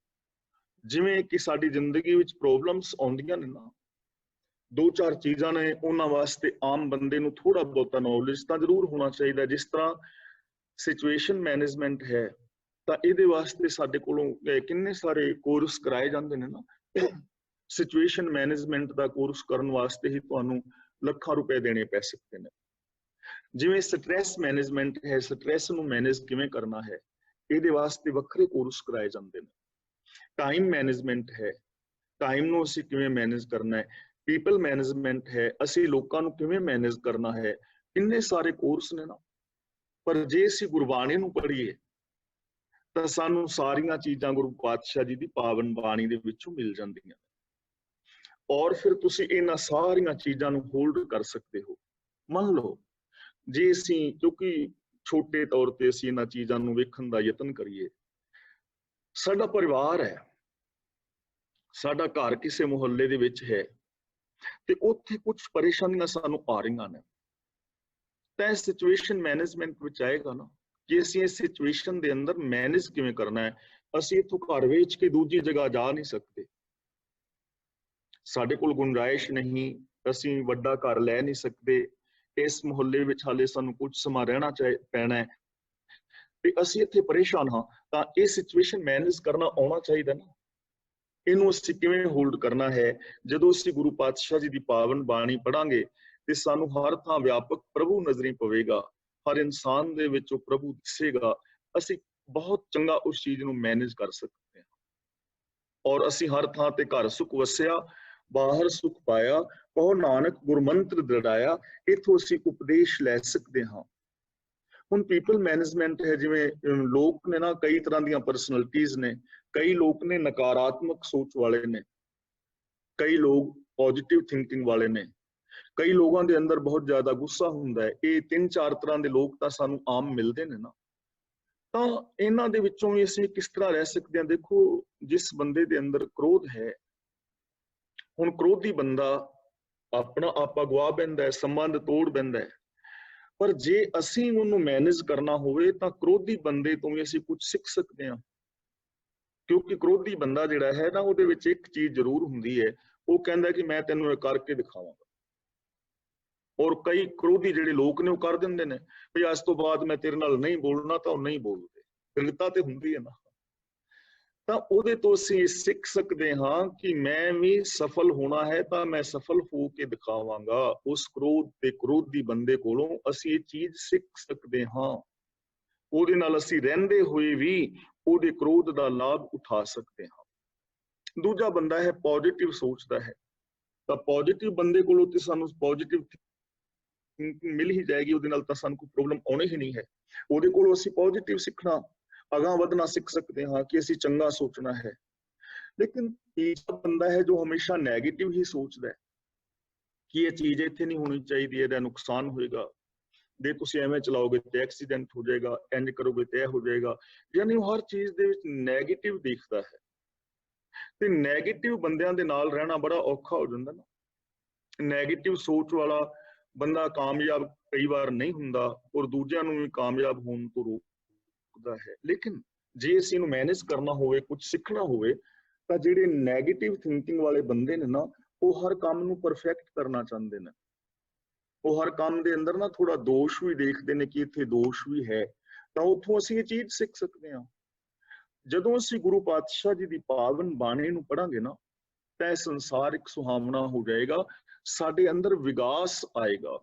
ਜਿਵੇਂ ਕਿ ਸਾਡੀ ਜ਼ਿੰਦਗੀ ਵਿੱਚ ਪ੍ਰੋਬਲਮਸ ਆਉਂਦੀਆਂ ਨੇ ਨਾ, ਦੋ ਚਾਰ ਚੀਜ਼ਾਂ ਨੇ, ਉਹਨਾਂ ਵਾਸਤੇ ਆਮ ਬੰਦੇ ਨੂੰ ਥੋੜਾ ਬਹੁਤਾ ਨੌਲੇਜ ਤਾਂ ਜ਼ਰੂਰ ਹੋਣਾ ਚਾਹੀਦਾ। ਜਿਸ ਤਰ੍ਹਾਂ ਸਿਚੁਏਸ਼ਨ ਮੈਨੇਜਮੈਂਟ ਹੈ, ਤਾਂ ਇਹਦੇ ਵਾਸਤੇ ਸਾਡੇ ਕੋਲੋਂ ਕਿੰਨੇ ਸਾਰੇ ਕੋਰਸ ਕਰਾਏ ਜਾਂਦੇ ਨੇ ਨਾ। ਸਿਚੁਏਸ਼ਨ ਮੈਨੇਜਮੈਂਟ ਦਾ ਕੋਰਸ ਕਰਨ ਵਾਸਤੇ ਹੀ ਤੁਹਾਨੂੰ ਲੱਖਾਂ ਰੁਪਏ ਦੇਣੇ ਪੈ ਸਕਦੇ ਨੇ। ਜਿਵੇਂ ਸਟ੍ਰੈਸ ਮੈਨੇਜਮੈਂਟ ਹੈ, ਸਟ੍ਰੈਸ ਨੂੰ ਮੈਨੇਜ ਕਿਵੇਂ ਕਰਨਾ ਹੈ, ਇਹਦੇ ਵਾਸਤੇ ਵੱਖਰੇ ਕੋਰਸ ਕਰਾਏ ਜਾਂਦੇ ਨੇ। ਟਾਈਮ ਮੈਨੇਜਮੈਂਟ ਹੈ, ਟਾਈਮ ਨੂੰ ਅਸੀਂ ਕਿਵੇਂ ਮੈਨੇਜ ਕਰਨਾ ਹੈ। ਪੀਪਲ ਮੈਨੇਜਮੈਂਟ ਹੈ, ਅਸੀਂ ਲੋਕਾਂ ਨੂੰ ਕਿਵੇਂ ਮੈਨੇਜ ਕਰਨਾ ਹੈ। ਕਿੰਨੇ ਸਾਰੇ ਕੋਰਸ ਨੇ ਨਾ। ਪਰ ਜੇ ਅਸੀਂ ਗੁਰਬਾਣੀ ਨੂੰ ਪੜ੍ਹੀਏ ਤਾਂ ਸਾਨੂੰ ਸਾਰੀਆਂ ਚੀਜ਼ਾਂ ਗੁਰੂ ਪਾਤਸ਼ਾਹ ਜੀ ਦੀ ਪਾਵਨ ਬਾਣੀ ਦੇ ਵਿੱਚੋਂ ਮਿਲ ਜਾਂਦੀਆਂ। ਔਰ ਫਿਰ ਤੁਸੀਂ ਇਹਨਾਂ ਸਾਰੀਆਂ ਚੀਜ਼ਾਂ ਨੂੰ ਹੋਲਡ ਕਰ ਸਕਦੇ ਹੋ। ਮੰਨ ਲਓ ਜੇ ਅਸੀਂ, ਕਿਉਂਕਿ ਛੋਟੇ ਤੌਰ ਤੇ ਅਸੀਂ ਇਹਨਾਂ ਚੀਜ਼ਾਂ ਨੂੰ ਵੇਖਣ ਦਾ ਯਤਨ ਕਰੀਏ, ਸਾਡਾ ਪਰਿਵਾਰ ਹੈ, ਸਾਡਾ ਘਰ ਕਿਸੇ ਮੁਹੱਲੇ ਦੇ ਵਿੱਚ ਹੈ, ਤੇ ਉੱਥੇ ਕੁਝ ਪਰੇਸ਼ਾਨੀਆਂ ਸਾਨੂੰ ਆ ਰਹੀਆਂ ਨੇ, ਤਾਂ ਇਹ ਸਿਚੁਏਸ਼ਨ ਮੈਨੇਜਮੈਂਟ ਵਿੱਚ ਆਏਗਾ ਨਾ ਕਿ ਅਸੀਂ ਇਸ ਸਿਚੁਏਸ਼ਨ ਦੇ ਅੰਦਰ ਮੈਨੇਜ ਕਿਵੇਂ ਕਰਨਾ ਹੈ। ਅਸੀਂ ਇੱਥੋਂ ਘਰ ਵੇਚ ਕੇ ਦੂਜੀ ਜਗ੍ਹਾ ਜਾ ਨਹੀਂ ਸਕਦੇ, ਸਾਡੇ ਕੋਲ ਗੁੰਜਾਇਸ਼ ਨਹੀਂ, ਅਸੀਂ ਵੱਡਾ ਘਰ ਲੈ ਨਹੀਂ ਸਕਦੇ, ਇਸ ਮੁਹੱਲੇ ਵਿੱਚ ਹਾਲੇ ਸਾਨੂੰ ਕੁਝ ਸਮਾਂ ਰਹਿਣਾ ਪੈਣਾ ਹੈ ਤੇ ਅਸੀਂ ਇੱਥੇ ਪਰੇਸ਼ਾਨ ਹਾਂ, ਤਾਂ ਇਹ ਸਿਚੁਏਸ਼ਨ ਮੈਨੇਜ ਕਰਨਾ ਆਉਣਾ ਚਾਹੀਦਾ ਨਾ। ਇਹਨੂੰ ਅਸੀਂ ਕਿਵੇਂ ਹੋਲਡ ਕਰਨਾ ਹੈ? ਜਦੋਂ ਅਸੀਂ ਗੁਰੂ ਪਾਤਸ਼ਾਹ ਜੀ ਦੀ ਪਾਵਨ ਬਾਣੀ ਪੜਾਂਗੇ ਤੇ ਸਾਨੂੰ ਹਰ ਥਾਂ ਵਿਆਪਕ ਪ੍ਰਭੂ ਨਜ਼ਰੀ ਪਵੇਗਾ, ਹਰ ਇਨਸਾਨ ਦੇ ਵਿੱਚ ਉਹ ਪ੍ਰਭੂ ਦਿਸੇਗਾ, ਅਸੀਂ ਬਹੁਤ ਚੰਗਾ ਉਸ ਚੀਜ਼ ਨੂੰ ਮੈਨੇਜ ਕਰ ਸਕਦੇ ਹਾਂ। ਔਰ ਅਸੀਂ ਹਰ ਥਾਂ ਤੇ ਘਰ ਸੁਖ ਵਸਿਆ, ਬਾਹਰ ਸੁਖ ਪਾਇਆ, ਕਹੋ ਨਾਨਕ ਗੁਰਮੰਤਰ ਦ੍ਰਿੜਾਇਆ, ਇੱਥੋਂ ਅਸੀਂ ਉਪਦੇਸ਼ ਲੈ ਸਕਦੇ ਹਾਂ। ਹੁਣ ਪੀਪਲ ਮੈਨੇਜਮੈਂਟ ਹੈ, ਜਿਵੇਂ ਲੋਕ ਨੇ ਨਾ, ਕਈ ਤਰ੍ਹਾਂ ਦੀਆਂ ਪਰਸਨੈਲਿਟੀਜ਼ ਨੇ। ਕਈ ਲੋਕ ਨੇ ਨਕਾਰਾਤਮਕ ਸੋਚ ਵਾਲੇ ਨੇ, ਕਈ ਲੋਕ ਪੋਜ਼ਿਟਿਵ ਥਿੰਕਿੰਗ ਵਾਲੇ ਨੇ, ਕਈ ਲੋਕਾਂ ਦੇ ਅੰਦਰ ਬਹੁਤ ਜ਼ਿਆਦਾ ਗੁੱਸਾ ਹੁੰਦਾ ਹੈ। ਇਹ 3-4 ਤਰ੍ਹਾਂ ਦੇ ਲੋਕ ਤਾਂ ਸਾਨੂੰ ਆਮ ਮਿਲਦੇ ਨੇ ਨਾ। ਤਾਂ ਇਹਨਾਂ ਦੇ ਵਿੱਚੋਂ ਵੀ ਅਸੀਂ ਕਿਸ ਤਰ੍ਹਾਂ ਰਹਿ ਸਕਦੇ ਹਾਂ? ਦੇਖੋ, ਜਿਸ ਬੰਦੇ ਦੇ ਅੰਦਰ ਕ੍ਰੋਧ ਹੈ, ਹੁਣ ਕ੍ਰੋਧੀ ਬੰਦਾ ਆਪਣਾ ਆਪਾ ਗਵਾ ਬੈਂਦਾ ਹੈ, ਸੰਬੰਧ ਤੋੜ ਬੈਂਦਾ ਹੈ। ਪਰ ਜੇ ਅਸੀਂ ਉਹਨੂੰ ਮੈਨੇਜ ਕਰਨਾ ਹੋਵੇ ਤਾਂ ਕ੍ਰੋਧੀ ਬੰਦੇ ਤੋਂ ਵੀ ਅਸੀਂ ਕੁਝ ਸਿੱਖ ਸਕਦੇ ਹਾਂ। ਕਿਉਂਕਿ ਕ੍ਰੋਧੀ ਬੰਦਾ ਜਿਹੜਾ ਹੈ ਨਾ, ਉਹਦੇ ਵਿੱਚ ਇੱਕ ਚੀਜ਼ ਜ਼ਰੂਰ ਹੁੰਦੀ ਹੈ, ਉਹ ਕਹਿੰਦਾ ਕਿ ਮੈਂ ਤੈਨੂੰ ਇਹ ਕਰਕੇ ਦਿਖਾਵਾਂਗਾ। ਔਰ ਕਈ ਕ੍ਰੋਧੀ ਜਿਹੜੇ ਲੋਕ ਨੇ ਉਹ ਕਰ ਦਿੰਦੇ ਨੇ ਵੀ ਅੱਜ ਤੋਂ ਬਾਅਦ ਮੈਂ ਤੇਰੇ ਨਾਲ ਨਹੀਂ ਬੋਲਣਾ, ਤਾਂ ਉਹ ਨਹੀਂ ਬੋਲਦੇ। ਦ੍ਰਿੜਤਾ ਤੇ ਹੁੰਦੀ ਹੈ ਨਾ। ਤਾਂ ਉਹਦੇ ਤੋਂ ਅਸੀਂ ਸਿੱਖ ਸਕਦੇ ਹਾਂ ਕਿ ਮੈਂ ਵੀ ਸਫਲ ਹੋਣਾ ਹੈ ਤਾਂ ਮੈਂ ਸਫਲ ਹੋ ਕੇ ਦਿਖਾਵਾਂਗਾ। ਉਸ ਕ੍ਰੋਧ ਤੇ ਕ੍ਰੋਧੀ ਬੰਦੇ ਕੋਲੋਂ ਅਸੀਂ ਇਹ ਚੀਜ਼ ਸਿੱਖ ਸਕਦੇ ਹਾਂ। ਉਹਦੇ ਨਾਲ ਅਸੀਂ ਰਹਿੰਦੇ ਹੋਏ ਵੀ ਉਹਦੇ ਕ੍ਰੋਧ ਦਾ ਲਾਭ ਉਠਾ ਸਕਦੇ ਹਾਂ। ਦੂਜਾ ਬੰਦਾ ਹੈ ਪੋਜ਼ਿਟਿਵ ਸੋਚਦਾ ਹੈ, ਤਾਂ ਪੋਜ਼ਿਟਿਵ ਬੰਦੇ ਕੋਲੋਂ ਤੇ ਸਾਨੂੰ ਪੋਜ਼ਿਟਿਵ ਮਿਲ ਹੀ ਜਾਏਗੀ, ਉਹਦੇ ਨਾਲ ਤਾਂ ਸਾਨੂੰ ਕੋਈ ਪ੍ਰੋਬਲਮ ਆਉਣੀ ਹੀ ਨਹੀਂ ਹੈ। ਉਹਦੇ ਕੋਲੋਂ ਅਸੀਂ ਪੋਜ਼ਿਟਿਵ ਸਿੱਖਣਾ, ਅਗਾਂਹ ਵਧਣਾ ਸਿੱਖ ਸਕਦੇ ਹਾਂ ਕਿ ਅਸੀਂ ਚੰਗਾ ਸੋਚਣਾ ਹੈ। ਲੇਕਿਨ ਤੀਜਾ ਬੰਦਾ ਹੈ ਜੋ ਹਮੇਸ਼ਾ ਨੈਗੇਟਿਵ ਹੀ ਸੋਚਦਾ ਹੈ ਕਿ ਇਹ ਚੀਜ਼ ਇੱਥੇ ਨਹੀਂ ਹੋਣੀ ਚਾਹੀਦੀ, ਇਹਦਾ ਨੁਕਸਾਨ ਹੋਏਗਾ, ਜੇ ਤੁਸੀਂ ਐਵੇਂ ਚਲਾਓਗੇ ਤੇ ਐਕਸੀਡੈਂਟ ਹੋ ਜਾਏਗਾ, ਇੰਜ ਕਰੋਗੇ ਤੇ ਇਹ ਹੋ ਜਾਏਗਾ। ਯਾਨੀ ਉਹ ਹਰ ਚੀਜ਼ ਦੇ ਵਿੱਚ ਨੈਗੇਟਿਵ ਦੇਖਦਾ ਹੈ ਤੇ ਨੈਗੇਟਿਵ ਬੰਦਿਆਂ ਦੇ ਨਾਲ ਰਹਿਣਾ ਬੜਾ ਔਖਾ ਹੋ ਜਾਂਦਾ ਨਾ। ਨੈਗੇਟਿਵ ਸੋਚ ਵਾਲਾ ਬੰਦਾ ਕਾਮਯਾਬ ਕਈ ਵਾਰ ਨਹੀਂ ਹੁੰਦਾ ਔਰ ਦੂਜਿਆਂ ਨੂੰ ਵੀ ਕਾਮਯਾਬ ਹੋਣ ਤੋਂ ਰੋਕਦਾ ਹੈ। ਲੇਕਿਨ ਜੇ ਅਸੀਂ ਇਹਨੂੰ ਮੈਨੇਜ ਕਰਨਾ ਹੋਵੇ, ਕੁਝ ਸਿੱਖਣਾ ਹੋਵੇ, ਤਾਂ ਜਿਹੜੇ ਨੈਗੇਟਿਵ ਥਿੰਕਿੰਗ ਵਾਲੇ ਬੰਦੇ ਨੇ ਨਾ, ਉਹ ਹਰ ਕੰਮ ਨੂੰ ਪਰਫੈਕਟ ਕਰਨਾ ਚਾਹੁੰਦੇ ਨੇ। ਉਹ ਹਰ ਕੰਮ ਦੇ ਅੰਦਰ ਨਾ ਥੋੜਾ ਦੋਸ਼ ਵੀ ਦੇਖਦੇ ਨੇ ਕਿ ਇੱਥੇ ਦੋਸ਼ ਵੀ ਹੈ, ਤਾਂ ਉੱਥੋਂ ਅਸੀਂ ਇਹ ਚੀਜ਼ ਸਿੱਖ ਸਕਦੇ ਹਾਂ। ਜਦੋਂ ਅਸੀਂ ਗੁਰੂ ਪਾਤਸ਼ਾਹ ਜੀ ਦੀ ਪਾਵਨ ਬਾਣੀ ਨੂੰ ਪੜਾਂਗੇ ਨਾ, ਤਾਂ ਇਹ ਸੰਸਾਰ ਇੱਕ ਸੁਹਾਵਣਾ ਹੋ ਜਾਏਗਾ। ਸਾਡੇ ਅੰਦਰ ਵਿਕਾਸ ਆਏਗਾ,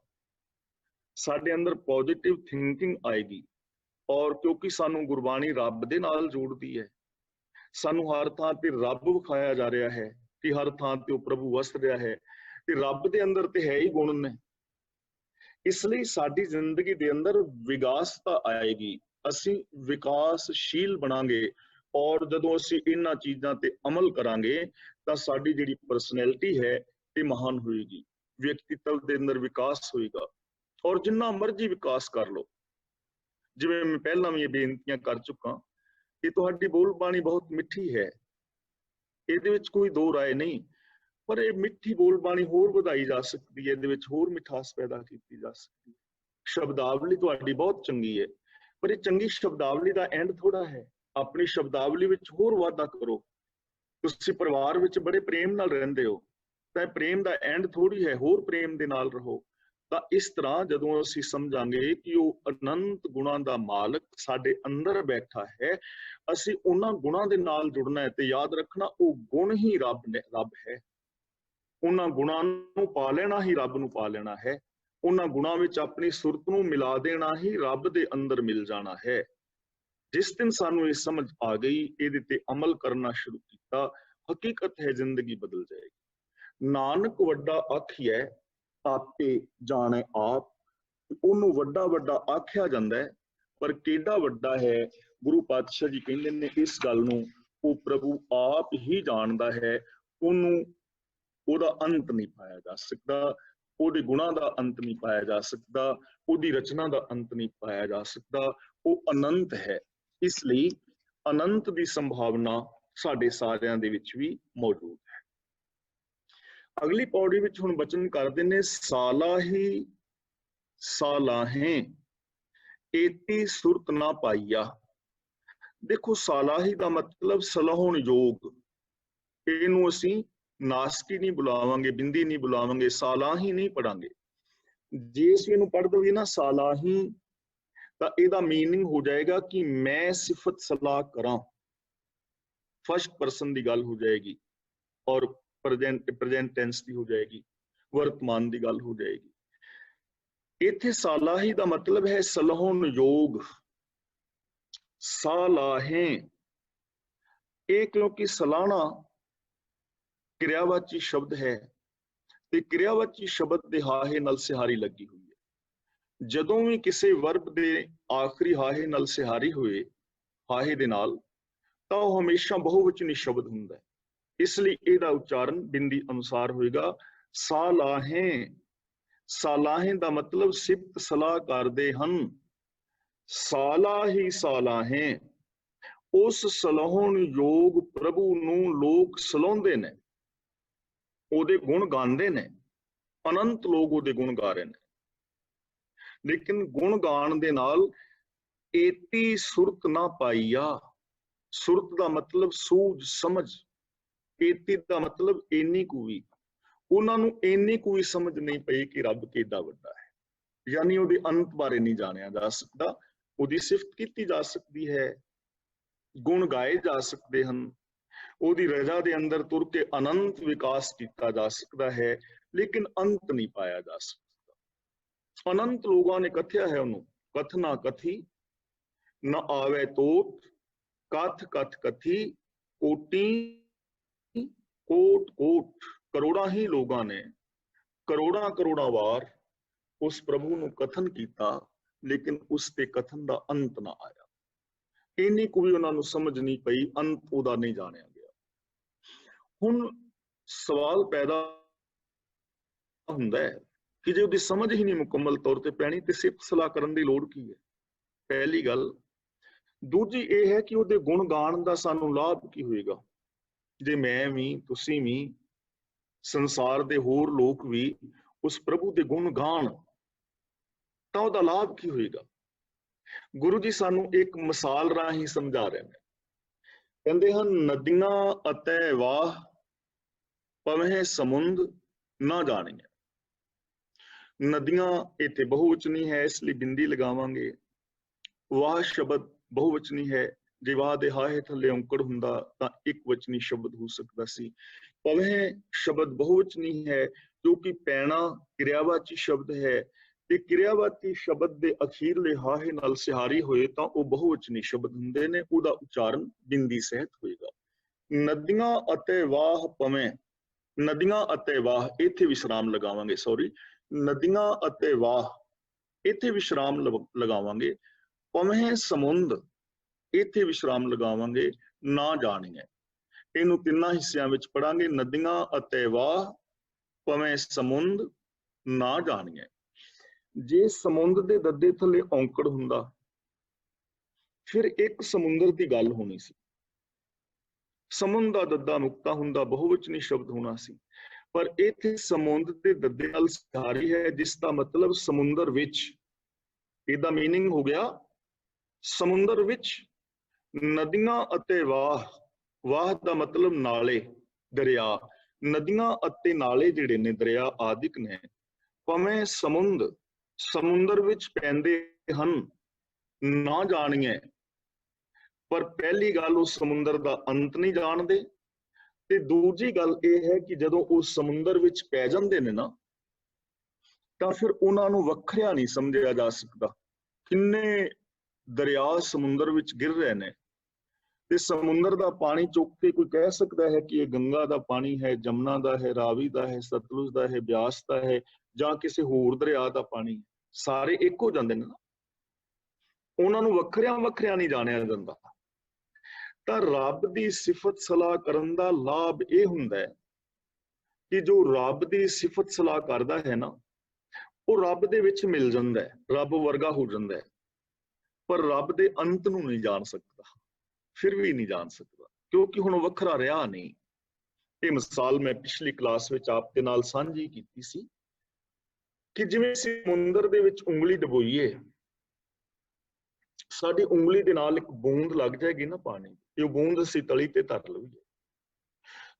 ਸਾਡੇ ਅੰਦਰ ਪੋਜ਼ਿਟਿਵ ਥਿੰਕਿੰਗ ਆਏਗੀ। ਔਰ ਕਿਉਂਕਿ ਸਾਨੂੰ ਗੁਰਬਾਣੀ ਰੱਬ ਦੇ ਨਾਲ ਜੋੜਦੀ ਹੈ, ਸਾਨੂੰ ਹਰ ਥਾਂ ਤੇ ਰੱਬ ਵਿਖਾਇਆ ਜਾ ਰਿਹਾ ਹੈ ਕਿ ਹਰ ਥਾਂ ਤੇ ਉਹ ਪ੍ਰਭੂ ਵਸ ਰਿਹਾ ਹੈ ਤੇ ਰੱਬ ਦੇ ਅੰਦਰ ਤੇ ਹੈ ਹੀ ਗੁਣ ਨੇ। ਇਸ ਲਈ ਸਾਡੀ ਜ਼ਿੰਦਗੀ ਦੇ ਅੰਦਰ ਵਿਕਾਸਤਾ ਆਏਗੀ, ਅਸੀਂ ਵਿਕਾਸਸ਼ੀਲ ਬਣਾਂਗੇ। ਔਰ ਜਦੋਂ ਅਸੀਂ ਇਹਨਾਂ ਚੀਜ਼ਾਂ ਤੇ ਅਮਲ ਕਰਾਂਗੇ ਤਾਂ ਸਾਡੀ ਜਿਹੜੀ ਪਰਸਨੈਲਿਟੀ ਹੈ ਇਹ ਮਹਾਨ ਹੋਏਗੀ, ਵਿਅਕਤੀਤਵ ਦੇ ਅੰਦਰ ਵਿਕਾਸ ਹੋਏਗਾ। ਔਰ ਜਿੰਨਾ ਮਰਜ਼ੀ ਵਿਕਾਸ ਕਰ ਲਓ, ਜਿਵੇਂ ਮੈਂ ਪਹਿਲਾਂ ਵੀ ਇਹ ਬੇਨਤੀਆਂ ਕਰ ਚੁੱਕਾ ਕਿ ਤੁਹਾਡੀ ਬੋਲਬਾਣੀ ਬਹੁਤ ਮਿੱਠੀ ਹੈ, ਇਹਦੇ ਵਿੱਚ ਕੋਈ ਦੋ ਰਾਏ ਨਹੀਂ, ਪਰ ਇਹ ਮਿੱਠੀ ਬੋਲਬਾਣੀ ਹੋਰ ਵਧਾਈ ਜਾ ਸਕਦੀ ਹੈ, ਇਹਦੇ ਵਿੱਚ ਹੋਰ ਮਿਠਾਸ ਪੈਦਾ ਕੀਤੀ ਜਾ ਸਕਦੀ ਹੈ। ਸ਼ਬਦਾਵਲੀ ਤੁਹਾਡੀ ਬਹੁਤ ਚੰਗੀ ਹੈ, ਪਰ ਇਹ ਚੰਗੀ ਸ਼ਬਦਾਵਲੀ ਦਾ ਐਂਡ ਥੋੜਾ ਹੈ। ਆਪਣੀ ਸ਼ਬਦਾਵਲੀ ਵਿੱਚ ਹੋਰ ਵਾਧਾ ਕਰੋ। ਤੁਸੀਂ ਪਰਿਵਾਰ ਵਿੱਚ ਬੜੇ ਪ੍ਰੇਮ ਨਾਲ ਰਹਿੰਦੇ ਹੋ, ਤਾਂ ਇਹ ਪ੍ਰੇਮ ਦਾ ਐਂਡ ਥੋੜੀ ਹੈ, ਹੋਰ ਪ੍ਰੇਮ ਦੇ ਨਾਲ ਰਹੋ। ਤਾਂ ਇਸ ਤਰ੍ਹਾਂ ਜਦੋਂ ਅਸੀਂ ਸਮਝਾਂਗੇ ਕਿ ਉਹ ਅਨੰਤ ਗੁਣਾਂ ਦਾ ਮਾਲਕ ਸਾਡੇ ਅੰਦਰ ਬੈਠਾ ਹੈ, ਅਸੀਂ ਉਹਨਾਂ ਗੁਣਾਂ ਦੇ ਨਾਲ ਜੁੜਨਾ ਹੈ। ਤੇ ਯਾਦ ਰੱਖਣਾ, ਉਹ ਗੁਣ ਹੀ ਰੱਬ ਹੈ। ਉਹਨਾਂ ਗੁਣਾਂ ਨੂੰ ਪਾ ਲੈਣਾ ਹੀ ਰੱਬ ਨੂੰ ਪਾ ਲੈਣਾ ਹੈ। ਉਹਨਾਂ ਗੁਣਾਂ ਵਿੱਚ ਆਪਣੀ ਸੁਰਤ ਨੂੰ ਮਿਲਾ ਦੇਣਾ ਹੀ ਰੱਬ ਦੇ ਅੰਦਰ ਮਿਲ ਜਾਣਾ ਹੈ। ਜਿਸ ਦਿਨ ਸਾਨੂੰ ਇਹ ਸਮਝ ਆ ਗਈ, ਇਹਦੇ ਤੇ ਅਮਲ ਕਰਨਾ ਸ਼ੁਰੂ ਕੀਤਾ, ਹਕੀਕਤ ਹੈ ਜ਼ਿੰਦਗੀ ਬਦਲ ਜਾਏਗੀ। ਨਾਨਕ ਵੱਡਾ ਆਖੀਐ ਆਪੇ ਜਾਣੈ ਆਪ। ਉਹਨੂੰ ਵੱਡਾ ਵੱਡਾ ਆਖਿਆ ਜਾਂਦਾ ਹੈ, ਪਰ ਕਿਹੜਾ ਵੱਡਾ ਹੈ, ਗੁਰੂ ਪਾਤਸ਼ਾਹ ਜੀ ਕਹਿੰਦੇ ਨੇ ਇਸ ਗੱਲ ਨੂੰ ਉਹ ਪ੍ਰਭੂ ਆਪ ਹੀ ਜਾਣਦਾ ਹੈ। ਉਹਨੂੰ ਉਹਦਾ ਅੰਤ ਨਹੀਂ ਪਾਇਆ ਜਾ ਸਕਦਾ, ਉਹਦੇ ਗੁਣਾਂ ਦਾ ਅੰਤ ਨਹੀਂ ਪਾਇਆ ਜਾ ਸਕਦਾ, ਉਹਦੀ ਰਚਨਾ ਦਾ ਅੰਤ ਨਹੀਂ ਪਾਇਆ ਜਾ ਸਕਦਾ। ਉਹ ਅਨੰਤ ਹੈ, ਇਸ ਲਈ ਅਨੰਤ ਦੀ ਸੰਭਾਵਨਾ ਸਾਡੇ ਸਾਰਿਆਂ ਦੇ ਵਿੱਚ ਵੀ ਮੌਜੂਦ ਹੈ। ਅਗਲੀ ਪੌੜੀ ਵਿੱਚ ਹੁਣ ਬਚਨ ਕਰਦੇ ਨੇ, ਸਾਲਾਹੀ ਸਾਲਾਹੇ ਏਤੀ ਸੁਰਤ ਨਾ ਪਾਈਆ। ਦੇਖੋ, ਸਾਲਾਹੀ ਦਾ ਮਤਲਬ ਸਲਾਹੁਣ ਯੋਗ, ਇਹਨੂੰ ਅਸੀਂ ਨਾਸਕੀ ਨਹੀਂ ਬੁਲਾਵਾਂਗੇ, ਬਿੰਦੀ ਨਹੀਂ ਬੁਲਾਵਾਂਗੇ, ਸਾਲਾਹੀ ਨਹੀਂ ਪੜਾਂਗੇ। ਜੇ ਅਸੀਂ ਇਹਨੂੰ ਪੜ੍ਹ ਦਈਏ ਨਾ ਸਾਲਾਹੀ, ਤਾਂ ਇਹਦਾ ਮੀਨਿੰਗ ਹੋ ਜਾਏਗਾ ਕਿ ਮੈਂ ਸਿਫਤ ਸਲਾਹ ਕਰਾਂ, ਫਸਟ ਪਰਸਨ ਦੀ ਗੱਲ ਹੋ ਜਾਏਗੀ ਔਰ ਪ੍ਰੈਜ਼ੈਂਟ ਟੈਂਸ ਦੀ ਹੋ ਜਾਏਗੀ, ਵਰਤਮਾਨ ਦੀ ਗੱਲ ਹੋ ਜਾਏਗੀ। ਇੱਥੇ ਸਾਲਾਹੀ ਦਾ ਮਤਲਬ ਹੈ ਸਲਾਹੁਣ ਯੋਗ, ਸਾਲਾਹੇ। ਇਹ ਕਿਉਂਕਿ ਸਲਾਹਣਾ ਕਿਰਿਆਵਾਚੀ ਸ਼ਬਦ ਹੈ ਤੇ ਕਿਰਿਆਵਾਚੀ ਸ਼ਬਦ ਦੇ ਹਾਹੇ ਨਾਲ ਸਿਹਾਰੀ ਲੱਗੀ ਹੋਈ ਹੈ। ਜਦੋਂ ਵੀ ਕਿਸੇ ਵਰਬ ਦੇ ਆਖਰੀ ਹਾਹੇ ਨਾਲ ਸਿਹਾਰੀ ਹੋਏ, ਹਾਹੇ ਦੇ ਨਾਲ, ਤਾਂ ਉਹ ਹਮੇਸ਼ਾ ਬਹੁਵਚਨੀ ਸ਼ਬਦ ਹੁੰਦਾ ਹੈ। ਇਸ ਲਈ ਇਹਦਾ ਉਚਾਰਨ ਬਿੰਦੀ ਅਨੁਸਾਰ ਹੋਏਗਾ ਸਾਲਾਹੇ। ਸਾਲਾਹੇ ਦਾ ਮਤਲਬ ਸਿਫਤ ਸਲਾਹ ਕਰਦੇ ਹਨ। ਸਾਲਾਹੀ ਸਾਲਾਹੇ, ਉਸ ਸਲਾਹੁਣ ਯੋਗ ਪ੍ਰਭੂ ਨੂੰ ਲੋਕ ਸਲਾਹੁੰਦੇ ਨੇ, ਉਹਦੇ ਗੁਣ ਗਾਉਂਦੇ ਨੇ। ਅਨੰਤ ਲੋਕ ਉਹਦੇ ਗੁਣ ਗਾ ਰਹੇ ਨੇ, ਲੇਕਿਨ ਗੁਣ ਗਾਣ ਦੇ ਨਾਲ ਏਤੀ ਸੁਰਤ ਨਾ ਪਾਈਆ। ਸੁਰਤ ਦਾ ਮਤਲਬ ਸੂਝ ਸਮਝ, ਏਤੀ ਦਾ ਮਤਲਬ ਇੰਨੀ ਕੁ ਵੀ, ਉਹਨਾਂ ਨੂੰ ਇੰਨੀ ਕੁ ਵੀ ਸਮਝ ਨਹੀਂ ਪਈ ਕਿ ਰੱਬ ਕਿੱਡਾ ਵੱਡਾ ਹੈ। ਯਾਨੀ ਉਹਦੇ ਅੰਤ ਬਾਰੇ ਨਹੀਂ ਜਾਣਿਆ ਜਾ ਸਕਦਾ, ਉਹਦੀ ਸਿਫਤ ਕੀਤੀ ਜਾ ਸਕਦੀ ਹੈ, ਗੁਣ ਗਾਏ ਜਾ ਸਕਦੇ ਹਨ, ਉਹਦੀ ਰਜ਼ਾ ਦੇ ਅੰਦਰ ਤੁਰ ਕੇ ਅਨੰਤ ਵਿਕਾਸ ਕੀਤਾ ਜਾ ਸਕਦਾ ਹੈ, ਲੇਕਿਨ ਅੰਤ ਨਹੀਂ ਪਾਇਆ ਜਾ ਸਕਦਾ। ਅਨੰਤ ਲੋਕਾਂ ਨੇ ਕਥਿਆ ਹੈ ਉਹਨੂੰ, ਕਥਨਾ ਕਥੀ ਨਾ ਆਵੇ ਤੋਟ, ਕਥ ਕਥ ਕਥੀ ਕੋਟੀ ਕੋਟ ਕੋਟ। ਕਰੋੜਾਂ ਹੀ ਲੋਕਾਂ ਨੇ ਕਰੋੜਾਂ ਕਰੋੜਾਂ ਵਾਰ ਉਸ ਪ੍ਰਭੂ ਨੂੰ ਕਥਨ ਕੀਤਾ, ਲੇਕਿਨ ਉਸ ਤੇ ਕਥਨ ਦਾ ਅੰਤ ਨਾ ਆਇਆ। ਇੰਨੀ ਕੁ ਵੀ ਉਹਨਾਂ ਨੂੰ ਸਮਝ ਨਹੀਂ ਪਈ, ਅੰਤ ਉਹਦਾ ਨਹੀਂ ਜਾਣਿਆ ਗਿਆ। ਹੁਣ ਸਵਾਲ ਪੈਦਾ ਹੁੰਦਾ ਹੈ ਕਿ ਜੇ ਉਹਦੀ ਸਮਝ ਹੀ ਨਹੀਂ ਮੁਕੰਮਲ ਤੌਰ ਤੇ ਪੈਣੀ ਤੇ ਸਿਫਤ ਸਲਾਹ ਕਰਨ ਦੀ ਲੋੜ ਕੀ ਹੈ? ਪਹਿਲੀ ਗੱਲ। ਦੂਜੀ ਇਹ ਹੈ ਕਿ ਉਹਦੇ ਗੁਣ ਗਾਣ ਦਾ ਸਾਨੂੰ ਲਾਭ ਕੀ ਹੋਏਗਾ? ਜੇ ਮੈਂ ਵੀ, ਤੁਸੀਂ ਵੀ, ਸੰਸਾਰ ਦੇ ਹੋਰ ਲੋਕ ਵੀ ਉਸ ਪ੍ਰਭੂ ਦੇ ਗੁਣ ਗਾਣ, ਤਾਂ ਉਹਦਾ ਲਾਭ ਕੀ ਹੋਏਗਾ? ਗੁਰੂ ਜੀ ਸਾਨੂੰ ਇੱਕ ਮਿਸਾਲ ਰਾਹੀਂ ਸਮਝਾ ਰਹੇ ਨੇ। ਕਹਿੰਦੇ ਹਨ, ਨਦੀਆਂ ਅਤੇ ਵਾਹ ਪਵਹਿ ਸਮੁੰਦ ਨਾ ਜਾਣੀਏ। ਨਦੀਆਂ ਇੱਥੇ ਬਹੁਵਚਨੀ ਹੈ, ਇਸ ਲਈ ਬਿੰਦੀ ਲਗਾਵਾਂਗੇ। ਵਾਹ ਸ਼ਬਦ ਬਹੁਵਚਨੀ ਹੈ, ਜੇ ਵਾਹ ਦੇ ਹਾਹੇ ਥੱਲੇ ਔਂਕੜ ਹੁੰਦਾ ਤਾਂ ਇੱਕ ਵਚਨੀ ਸ਼ਬਦ ਹੋ ਸਕਦਾ ਸੀ। ਪਵਹਿ ਸ਼ਬਦ ਬਹੁਵਚਨੀ ਹੈ, ਜੋ ਕਿ ਪੈਣਾ ਕਿਰਿਆਵਾਚੀ ਸ਼ਬਦ ਹੈ, ਤੇ ਕਿਰਿਆਵਾਚੀ ਸ਼ਬਦ ਦੇ ਅਖੀਰਲੇ ਹਾਹੇ ਨਾਲ ਸਿਹਾਰੀ ਹੋਏ ਤਾਂ ਉਹ ਬਹੁਵਚਨੀ ਸ਼ਬਦ ਹੁੰਦੇ ਨੇ, ਉਹਦਾ ਉਚਾਰਨ ਬਿੰਦੀ ਸਹਿਤ ਹੋਏਗਾ। ਨਦੀਆਂ ਅਤੇ ਵਾਹ ਪਵੇਂ, ਨਦੀਆਂ ਅਤੇ ਵਾਹ ਇੱਥੇ ਵਿਸਰਾਮ ਲਗਾਵਾਂਗੇ, ਸੌਰੀ, ਨਦੀਆਂ ਅਤੇ ਵਾਹ ਇੱਥੇ ਵਿਸਰਾਮ ਲਗਾਵਾਂਗੇ। ਪਵੇਂ ਸਮੁੰਦ ਇੱਥੇ ਵਿਸਰਾਮ ਲਗਾਵਾਂਗੇ, ਨਾ ਜਾਣੀਏ। ਇਹਨੂੰ ਤਿੰਨਾਂ ਹਿੱਸਿਆਂ ਵਿੱਚ ਪੜਾਂਗੇ, ਨਦੀਆਂ ਅਤੇ ਵਾਹ ਪਵੇਂ ਸਮੁੰਦ ਨਾ ਜਾਣੀਏ। ਜੇ ਸਮੁੰਦ ਦੇ ਦੱਦੇ ਥੱਲੇ ਔਂਕੜ ਹੁੰਦਾ ਫਿਰ ਇੱਕ ਸਮੁੰਦਰ ਦੀ ਗੱਲ ਹੋਣੀ ਸੀ। ਸਮੁੰਦ ਦਾ ਦੱਦਾ ਮੁਕਤਾ ਹੁੰਦਾ, ਬਹੁਵਚਨੀ ਸ਼ਬਦ ਹੋਣਾ ਸੀ। ਪਰ ਇੱਥੇ ਸਮੁੰਦ ਦੇ ਦੱਦੇ ਨਾਲ ਸਿਹਾਰੀ ਹੈ, ਜਿਸ ਦਾ ਮਤਲਬ ਸਮੁੰਦਰ ਵਿੱਚ। ਇਹਦਾ ਮੀਨਿੰਗ ਹੋ ਗਿਆ ਸਮੁੰਦਰ ਵਿੱਚ। ਨਦੀਆਂ ਅਤੇ ਵਾਹ, ਵਾਹ ਦਾ ਮਤਲਬ ਨਾਲੇ, ਦਰਿਆ। ਨਦੀਆਂ ਅਤੇ ਨਾਲੇ ਜਿਹੜੇ ਨੇ ਦਰਿਆ ਆਦਿਕ ਨੇ। ਪਵੇਂ ਸਮੁੰਦ, ਸਮੁੰਦਰ ਵਿੱਚ ਪੈਂਦੇ ਹਨ, ਨਾ ਜਾਣੀਏ। ਪਰ ਪਹਿਲੀ ਗੱਲ, ਉਹ ਸਮੁੰਦਰ ਦਾ ਅੰਤ ਨਹੀਂ ਜਾਣਦੇ, ਤੇ ਦੂਜੀ ਗੱਲ ਇਹ ਹੈ ਕਿ ਜਦੋਂ ਉਹ ਸਮੁੰਦਰ ਵਿੱਚ ਪੈ ਜਾਂਦੇ ਨੇ ਨਾ, ਤਾਂ ਫਿਰ ਉਹਨਾਂ ਨੂੰ ਵੱਖਰਿਆ ਨਹੀਂ ਸਮਝਿਆ ਜਾ ਸਕਦਾ। ਕਿੰਨੇ ਦਰਿਆ ਸਮੁੰਦਰ ਵਿੱਚ ਗਿਰ ਰਹੇ ਨੇ, ਤੇ ਸਮੁੰਦਰ ਦਾ ਪਾਣੀ ਚੁੱਕ ਕੇ ਕੋਈ ਕਹਿ ਸਕਦਾ ਹੈ ਕਿ ਇਹ ਗੰਗਾ ਦਾ ਪਾਣੀ ਹੈ, ਜਮਨਾ ਦਾ ਹੈ, ਰਾਵੀ ਦਾ ਹੈ, ਸਤਲੁਜ ਦਾ ਹੈ, ਬਿਆਸ ਦਾ ਹੈ, ਜਾਂ ਕਿਸੇ ਹੋਰ ਦਰਿਆ ਦਾ ਪਾਣੀ? ਸਾਰੇ ਇੱਕ ਹੋ ਜਾਂਦੇ ਨੇ ਨਾ, ਉਹਨਾਂ ਨੂੰ ਵੱਖਰਿਆਂ ਵੱਖਰਿਆਂ ਨਹੀਂ ਜਾਣਿਆ ਜਾਂਦਾ। ਤਾਂ ਰੱਬ ਦੀ ਸਿਫਤ ਸਲਾਹ ਕਰਨ ਦਾ ਲਾਭ ਇਹ ਹੁੰਦਾ ਹੈ ਕਿ ਜੋ ਰੱਬ ਦੀ ਸਿਫਤ ਸਲਾਹ ਕਰਦਾ ਹੈ ਨਾ, ਉਹ ਰੱਬ ਦੇ ਵਿੱਚ ਮਿਲ ਜਾਂਦਾ ਹੈ, ਰੱਬ ਵਰਗਾ ਹੋ ਜਾਂਦਾ ਹੈ। ਪਰ ਰੱਬ ਦੇ ਅੰਤ ਨੂੰ ਨਹੀਂ ਜਾਣ ਸਕਦਾ, ਫਿਰ ਵੀ ਨਹੀਂ ਜਾਣ ਸਕਦਾ, ਕਿਉਂਕਿ ਹੁਣ ਵੱਖਰਾ ਰਿਹਾ ਨਹੀਂ। ਇਹ ਮਿਸਾਲ ਮੈਂ ਪਿਛਲੀ ਕਲਾਸ ਵਿੱਚ ਆਪ ਦੇ ਨਾਲ ਸਾਂਝੀ ਕੀਤੀ ਸੀ ਕਿ ਜਿਵੇਂ ਸਮੁੰਦਰ ਦੇ ਵਿੱਚ ਉਂਗਲੀ ਡਬੋਈਏ, ਸਾਡੀ ਉਂਗਲੀ ਦੇ ਨਾਲ ਇੱਕ ਬੂੰਦ ਲੱਗ ਜਾਏਗੀ ਨਾ ਪਾਣੀ, ਇਹ ਬੂੰਦ ਅਸੀਂ ਤਲੀ ਤੇ ਧਰ ਲਈਏ,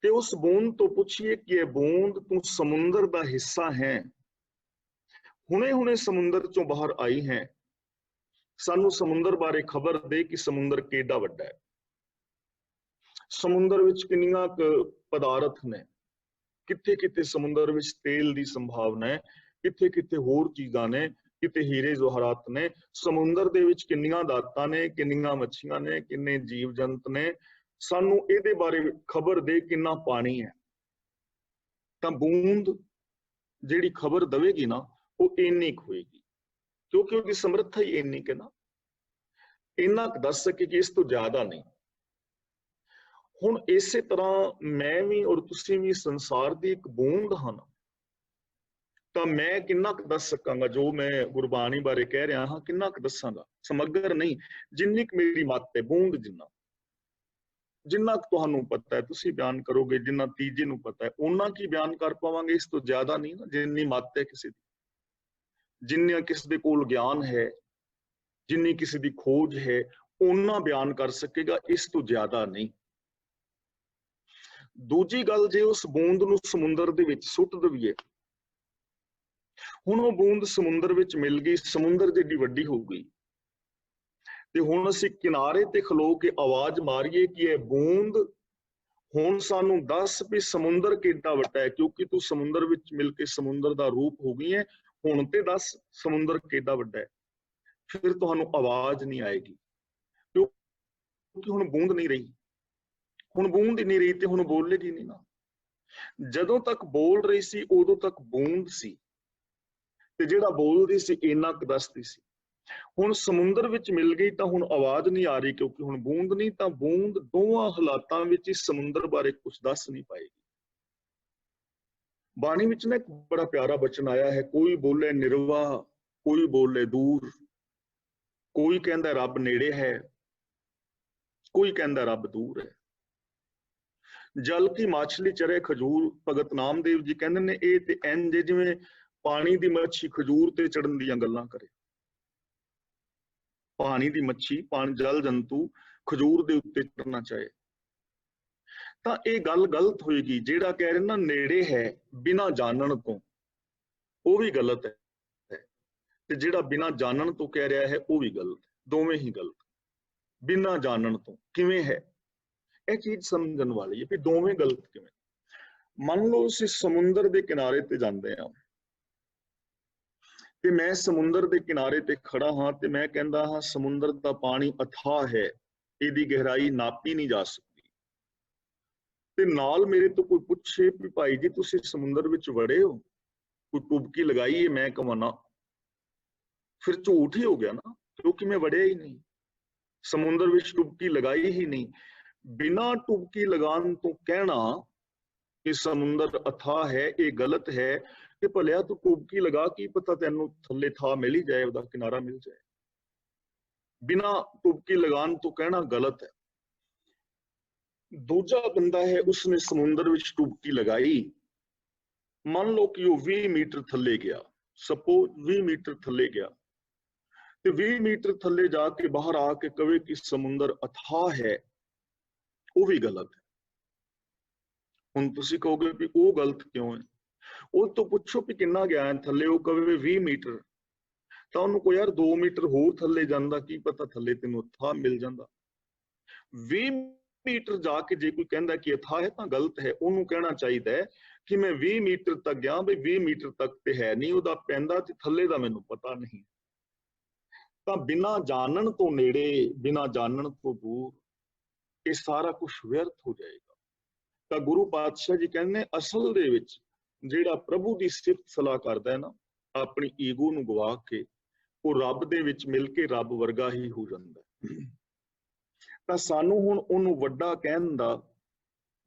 ਤੇ ਉਸ ਬੂੰਦ ਤੋਂ ਪੁੱਛੀਏ ਕਿ ਇਹ ਬੂੰਦ ਤੂੰ ਸਮੁੰਦਰ ਦਾ ਹਿੱਸਾ ਹੈ, ਹੁਣੇ ਹੁਣੇ ਸਮੁੰਦਰ ਚੋਂ ਬਾਹਰ ਆਈ ਹੈ, ਸਾਨੂੰ ਸਮੁੰਦਰ ਬਾਰੇ ਖਬਰ ਦੇ ਕਿ ਸਮੁੰਦਰ ਕਿੰਨਾ ਵੱਡਾ ਹੈ। ਸਮੁੰਦਰ ਵਿੱਚ ਕਿੰਨੀਆਂ ਕੁ ਪਦਾਰਥ ਨੇ, ਕਿੱਥੇ ਕਿੱਥੇ ਸਮੁੰਦਰ ਵਿੱਚ ਤੇਲ ਦੀ ਸੰਭਾਵਨਾ ਹੈ, ਕਿੱਥੇ ਕਿੱਥੇ ਹੋਰ ਚੀਜ਼ਾਂ ਨੇ, ਕਿਤੇ ਹੀਰੇ ਜਵਾਹਰਾਤ ਨੇ। ਸਮੁੰਦਰ ਦੇ ਵਿੱਚ ਕਿੰਨੀਆਂ ਦਾਤਾਂ ਨੇ, ਕਿੰਨੀਆਂ ਮੱਛੀਆਂ ਨੇ, ਕਿੰਨੇ ਜੀਵ ਜੰਤ ਨੇ, ਸਾਨੂੰ ਇਹਦੇ ਬਾਰੇ ਖਬਰ ਦੇ ਕਿੰਨਾ ਪਾਣੀ ਹੈ। ਤਾਂ ਬੂੰਦ ਜਿਹੜੀ ਖਬਰ ਦੇਵੇਗੀ ਨਾ ਉਹ ਇੰਨੀ ਕੁ ਹੋਏਗੀ, ਕਿਉਂਕਿ ਉਹਦੀ ਸਮਰੱਥਾ ਹੀ ਇੰਨੀ ਕਿ ਨਾ ਇੰਨਾ ਕੁ ਦੱਸ ਸਕੇ ਕਿ ਇਸ ਤੋਂ ਜ਼ਿਆਦਾ ਨਹੀਂ। ਹੁਣ ਇਸੇ ਤਰ੍ਹਾਂ ਮੈਂ ਵੀ ਔਰ ਤੁਸੀਂ ਵੀ ਸੰਸਾਰ ਦੀ ਇੱਕ ਬੂੰਦ ਹਨ, ਤਾਂ ਮੈਂ ਕਿੰਨਾ ਕੁ ਦੱਸ ਸਕਾਂਗਾ ਜੋ ਮੈਂ ਗੁਰਬਾਣੀ ਬਾਰੇ ਕਹਿ ਰਿਹਾ ਹਾਂ, ਕਿੰਨਾ ਕੁ ਦੱਸਾਂਗਾ? ਸਮਗਰ ਨਹੀਂ, ਜਿੰਨੀ ਕੁ ਮੇਰੀ ਮੱਤ ਹੈ, ਬੂੰਦ ਜਿੰਨਾ ਕੁ ਤੁਹਾਨੂੰ ਪਤਾ ਹੈ ਤੁਸੀਂ ਬਿਆਨ ਕਰੋਗੇ, ਜਿੰਨਾ ਤੀਜੇ ਨੂੰ ਪਤਾ ਹੈ ਉਹਨਾਂ ਕੀ ਬਿਆਨ ਕਰ ਪਾਵਾਂਗੇ, ਇਸ ਤੋਂ ਜ਼ਿਆਦਾ ਨਹੀਂ ਨਾ। ਜਿੰਨੀ ਮੱਤ ਹੈ ਕਿਸੇ ਦੀ, ਜਿੰਨਾ ਕਿਸੇ ਦੇ ਕੋਲ ਗਿਆਨ ਹੈ, ਜਿੰਨੀ ਕਿਸੇ ਦੀ ਖੋਜ ਹੈ, ਉਹਨਾਂ ਬਿਆਨ ਕਰ ਸਕੇਗਾ, ਇਸ ਤੋਂ ਜ਼ਿਆਦਾ ਨਹੀਂ। ਦੂਜੀ ਗੱਲ, ਜੇ ਉਸ ਬੂੰਦ ਨੂੰ ਸਮੁੰਦਰ ਦੇ ਵਿੱਚ ਸੁੱਟ ਦੇਈਏ, ਹੁਣ ਉਹ ਬੂੰਦ ਸਮੁੰਦਰ ਵਿੱਚ ਮਿਲ ਗਈ, ਸਮੁੰਦਰ ਜਿੱਡੀ ਵੱਡੀ ਹੋ ਗਈ, ਤੇ ਹੁਣ ਅਸੀਂ ਕਿਨਾਰੇ ਤੇ ਖਲੋ ਕੇ ਆਵਾਜ਼ ਮਾਰੀਏ ਕਿ ਇਹ ਬੂੰਦ ਹੁਣ ਸਾਨੂੰ ਦੱਸ ਵੀ ਸਮੁੰਦਰ ਕਿੰਨਾ ਵੱਡਾ ਹੈ, ਕਿਉਂਕਿ ਤੂੰ ਸਮੁੰਦਰ ਵਿੱਚ ਮਿਲ ਕੇ ਸਮੁੰਦਰ ਦਾ ਰੂਪ ਹੋ ਗਈ ਹੈ, ਹੁਣ ਤੇ ਦੱਸ ਸਮੁੰਦਰ ਕਿੰਨਾ ਵੱਡਾ ਹੈ। ਫਿਰ ਤੁਹਾਨੂੰ ਆਵਾਜ਼ ਨਹੀਂ ਆਏਗੀ, ਕਿਉਂਕਿ ਹੁਣ ਬੂੰਦ ਨਹੀਂ ਰਹੀ। ਹੁਣ ਬੂੰਦ ਹੀ ਨਹੀਂ ਰਹੀ ਤੇ ਹੁਣ ਬੋਲੇਗੀ ਨਹੀਂ ਨਾ। ਜਦੋਂ ਤੱਕ ਬੋਲ ਰਹੀ ਸੀ ਉਦੋਂ ਤੱਕ ਬੂੰਦ ਸੀ, ਤੇ ਜਿਹੜਾ ਬੋਲਦੀ ਸੀ ਇੰਨਾ ਕੁ ਦੱਸਦੀ ਸੀ। ਹੁਣ ਸਮੁੰਦਰ ਵਿੱਚ ਮਿਲ ਗਈ ਤਾਂ ਹੁਣ ਆਵਾਜ਼ ਨਹੀਂ ਆ ਰਹੀ, ਕਿਉਂਕਿ ਹੁਣ ਬੂੰਦ ਨਹੀਂ, ਤਾਂ ਬੂੰਦ ਦੋਵਾਂ ਹਾਲਾਤਾਂ ਵਿੱਚ ਇਸ ਸਮੁੰਦਰ ਬਾਰੇ ਕੁਝ ਦੱਸ ਨਹੀਂ ਪਾਏਗੀ। ਬਾਣੀ ਵਿੱਚ ਨਾ ਇੱਕ ਬੜਾ ਪਿਆਰਾ ਬਚਨ ਆਇਆ ਹੈ, ਕੋਈ ਬੋਲੇ ਨਿਰਵਾਹ, ਕੋਈ ਬੋਲੇ ਦੂਰ, ਕੋਈ ਕਹਿੰਦਾ ਰੱਬ ਨੇੜੇ ਹੈ, ਕੋਈ ਕਹਿੰਦਾ ਰੱਬ ਦੂਰ ਹੈ। ਜਲ ਕੀ ਮਾਛਲੀ ਚਰੇ ਖਜੂਰ, ਭਗਤ ਨਾਮਦੇਵ ਜੀ ਕਹਿੰਦੇ ਨੇ ਇਹ ਤੇ ਇੰਜ ਜਿਵੇਂ ਪਾਣੀ ਦੀ ਮੱਛੀ ਖਜੂਰ ਤੇ ਚੜਨ ਦੀਆਂ ਗੱਲਾਂ ਕਰੇ। ਪਾਣੀ ਦੀ ਮੱਛੀ, ਜਲ ਜੰਤੂ ਖਜੂਰ ਦੇ ਉੱਤੇ ਚੜਨਾ ਚਾਹੇ ਤਾਂ ਇਹ ਗੱਲ ਗਲਤ ਹੋਏਗੀ। ਜਿਹੜਾ ਕਹਿ ਰਹੇ ਨਾ ਨੇੜੇ ਹੈ ਬਿਨਾਂ ਜਾਣਨ ਤੋਂ, ਉਹ ਵੀ ਗਲਤ ਹੈ, ਤੇ ਜਿਹੜਾ ਬਿਨਾਂ ਜਾਣਨ ਤੋਂ ਕਹਿ ਰਿਹਾ ਹੈ ਉਹ ਵੀ ਗਲਤ, ਦੋਵੇਂ ਹੀ ਗਲਤ। ਬਿਨਾਂ ਜਾਣਨ ਤੋਂ ਕਿਵੇਂ ਹੈ, ਇਹ ਚੀਜ਼ ਸਮਝਣ ਵਾਲੀ ਹੈ ਵੀ ਦੋਵੇਂ ਗਲਤ ਕਿਵੇਂ। ਮੰਨ ਲਓ ਅਸੀਂ ਸਮੁੰਦਰ ਦੇ ਕਿਨਾਰੇ ਤੇ ਜਾਂਦੇ ਹਾਂ, ਤੇ ਮੈਂ ਸਮੁੰਦਰ ਦੇ ਕਿਨਾਰੇ ਤੇ ਖੜਾ ਹਾਂ ਤੇ ਮੈਂ ਕਹਿੰਦਾ ਹਾਂ ਸਮੁੰਦਰ ਦਾ ਪਾਣੀ ਅਥਾਹ ਹੈ, ਇਹਦੀ ਗਹਿਰਾਈ ਨਾਪੀ ਨਹੀਂ ਜਾ ਸਕਦੀ। ਤੇ ਨਾਲ ਮੇਰੇ ਤੋਂ ਕੋਈ ਪੁੱਛੇ ਵੀ ਭਾਈ ਜੀ ਤੁਸੀਂ ਸਮੁੰਦਰ ਵਿੱਚ ਵੜੇ ਹੋ, ਕੋਈ ਡੁਬਕੀ ਲਗਾਈ ਹੈ, ਮੈਂ ਕਹਾਂ ਨਾ, ਫਿਰ ਝੂਠ ਹੀ ਹੋ ਗਿਆ ਨਾ, ਕਿਉਂਕਿ ਮੈਂ ਵੜਿਆ ਹੀ ਨਹੀਂ, ਸਮੁੰਦਰ ਵਿੱਚ ਡੁਬਕੀ ਲਗਾਈ ਹੀ ਨਹੀਂ। ਬਿਨਾਂ ਡੁਬਕੀ ਲਗਾਉਣ ਤੋਂ ਕਹਿਣਾ ਕਿ ਸਮੁੰਦਰ ਅਥਾਹ ਹੈ, ਇਹ ਗਲਤ ਹੈ। ਕਿ ਭਲਿਆ ਤੂੰ ਡੁਬਕੀ ਲਗਾ, ਕੀ ਪਤਾ ਤੈਨੂੰ ਥੱਲੇ ਥਾਂ ਮਿਲ ਹੀ ਜਾਏ, ਉਹਦਾ ਕਿਨਾਰਾ ਮਿਲ ਜਾਏ। ਬਿਨਾਂ ਡੁਬਕੀ ਲਗਾਉਣ ਤੋਂ ਕਹਿਣਾ ਗਲਤ ਹੈ। ਦੂਜਾ ਬੰਦਾ ਹੈ, ਉਸਨੇ ਸਮੁੰਦਰ ਵਿੱਚ ਡੁਬਕੀ ਲਗਾਈ, ਮੰਨ ਲਓ ਕਿ ਉਹ 20 ਮੀਟਰ ਥੱਲੇ ਗਿਆ, ਸਪੋਜ਼ 20 ਮੀਟਰ ਥੱਲੇ ਗਿਆ, ਤੇ 20 ਮੀਟਰ ਥੱਲੇ ਜਾ ਕੇ ਬਾਹਰ ਆ ਕੇ ਕਵੇ ਕਿ ਸਮੁੰਦਰ ਅਥਾਹ ਹੈ, ਉਹ ਵੀ ਗਲਤ ਹੈ। ਹੁਣ ਤੁਸੀਂ ਕਹੋਗੇ ਵੀ ਉਹ ਗਲਤ ਕਿਉਂ ਹੈ? ਉਹ ਤੋਂ ਪੁੱਛੋ ਵੀ ਕਿੰਨਾ ਗਿਆ ਹੈ ਥੱਲੇ, ਉਹ ਕਵੇ 20 ਮੀਟਰ, ਤਾਂ ਉਹਨੂੰ ਕੋਈ ਯਾਰ 2 ਮੀਟਰ ਹੋਰ ਥੱਲੇ ਜਾਂਦਾ, ਕੀ ਪਤਾ ਥੱਲੇ ਤੈਨੂੰ ਅਥਾਹ ਮਿਲ ਜਾਂਦਾ। 20 ਮੀਟਰ ਜਾ ਕੇ ਜੇ ਕੋਈ ਕਹਿੰਦਾ ਕਿ ਅਥਾਹ ਹੈ ਤਾਂ ਗਲਤ ਹੈ। ਉਹਨੂੰ ਕਹਿਣਾ ਚਾਹੀਦਾ ਹੈ ਕਿ ਮੈਂ 20 ਮੀਟਰ ਤੱਕ ਗਿਆ, ਬਈ 20 ਮੀਟਰ ਤੱਕ ਤੇ ਹੈ ਨਹੀਂ, ਉਹਦਾ ਪੈਂਦਾ ਤੇ ਥੱਲੇ ਦਾ ਮੈਨੂੰ ਪਤਾ ਨਹੀਂ। ਤਾਂ ਬਿਨਾਂ ਜਾਣਨ ਤੋਂ ਨੇੜੇ, ਬਿਨਾਂ ਜਾਣਨ ਤੋਂ ਦੂਰ, ਇਹ ਸਾਰਾ ਕੁਝ ਵਿਅਰਥ ਹੋ ਜਾਏਗਾ। ਤਾਂ ਗੁਰੂ ਪਾਤਸ਼ਾਹ ਜੀ ਕਹਿੰਦੇ ਅਸਲ ਦੇ ਵਿੱਚ ਜਿਹੜਾ ਪ੍ਰਭੂ ਦੀ ਸਿਫਤ ਸਲਾਹ ਕਰਦਾ ਹੈ ਨਾ, ਆਪਣੀ ਈਗੋ ਨੂੰ ਗਵਾ ਕੇ, ਉਹ ਰੱਬ ਦੇ ਵਿੱਚ ਮਿਲ ਕੇ ਰੱਬ ਵਰਗਾ ਹੀ ਹੋ ਜਾਂਦਾ। ਤਾਂ ਸਾਨੂੰ ਹੁਣ ਉਹਨੂੰ ਵੱਡਾ ਕਹਿਣ ਦਾ